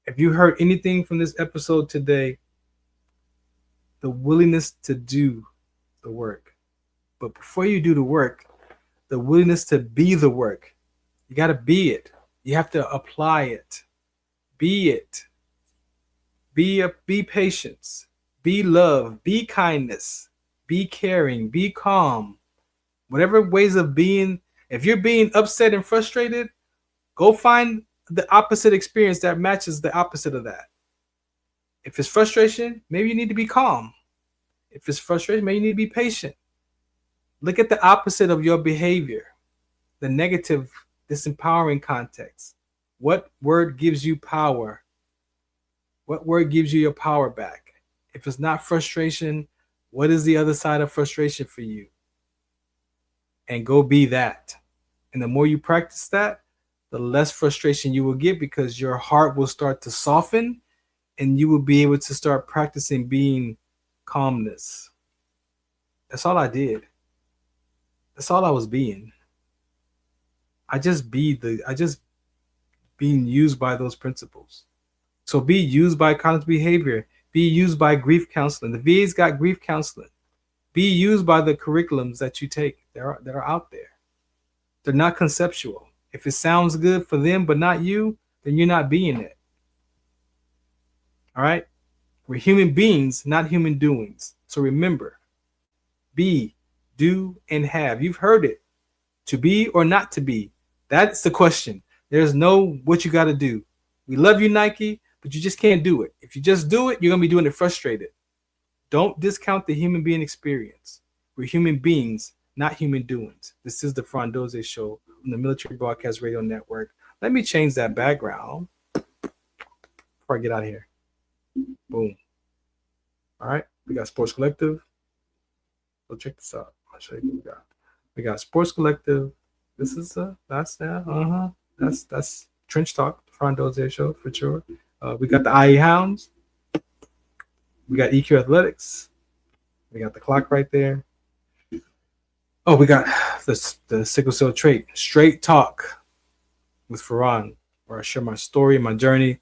If you heard anything from this episode today, the willingness to do the work. But before you do the work, the willingness to be the work. You got to be it. You have to apply it. Be it. Be patience. Be love. Be kindness. Be caring. Be calm. Whatever ways of being. If you're being upset and frustrated, go find the opposite experience that matches the opposite of that. If it's frustration, maybe you need to be calm. If it's frustration, maybe you need to be patient. Look at the opposite of your behavior, the negative, disempowering context. What word gives you power? What word gives you your power back? If it's not frustration, what is the other side of frustration for you? And go be that. And the more you practice that, the less frustration you will get because your heart will start to soften and you will be able to start practicing being calmness. That's all I did. That's all I was being. I just being used by those principles. So be used by cognitive behavior. Be used by grief counseling. The VA's got grief counseling. Be used by the curriculums that you take that are out there. They're not conceptual. If it sounds good for them but not you, then you're not being it. All right? We're human beings, not human doings. So remember, be, do, and have. You've heard it. To be or not to be. That's the question. There's no what you got to do. We love you, Nike, but you just can't do it. If you just do it, you're going to be doing it frustrated. Don't discount the human being experience. We're human beings, not human doings. This is the Farron Dozier Show on the Military Broadcast Radio Network. Let me change that background before I get out of here. Boom. All right. We got Sports Collective. So check this out. I'll show you what we got. We got Sports Collective. This is that's Trench Talk, the Farron Dozier Show for sure. We got the IE Hounds. We got EQ Athletics. We got the clock right there. Oh, we got the sickle cell trait. Straight Talk with Farron, where I share my story, my journey.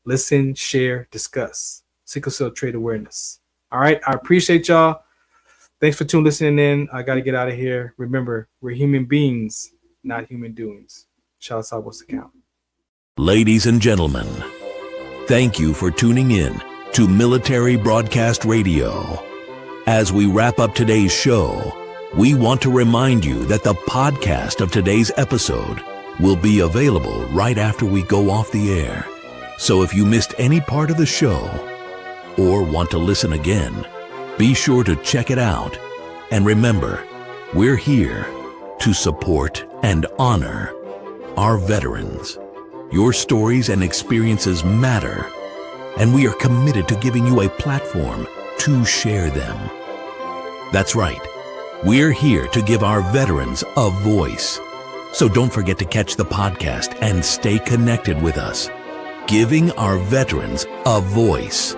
listen, share, discuss. Sickle cell trait awareness. All right. I appreciate y'all. Thanks for listening in. I got to get out of here. Remember, we're human beings, not human doings. Shout out what's the count. Ladies and gentlemen, thank you for tuning in to Military Broadcast Radio. As we wrap up today's show, we want to remind you that the podcast of today's episode will be available right after we go off the air. So if you missed any part of the show or want to listen again, be sure to check it out. And remember, we're here to support and honor our veterans. Your stories and experiences matter, and we are committed to giving you a platform to share them. That's right. We're here to give our veterans a voice. So don't forget to catch the podcast and stay connected with us. Giving our veterans a voice.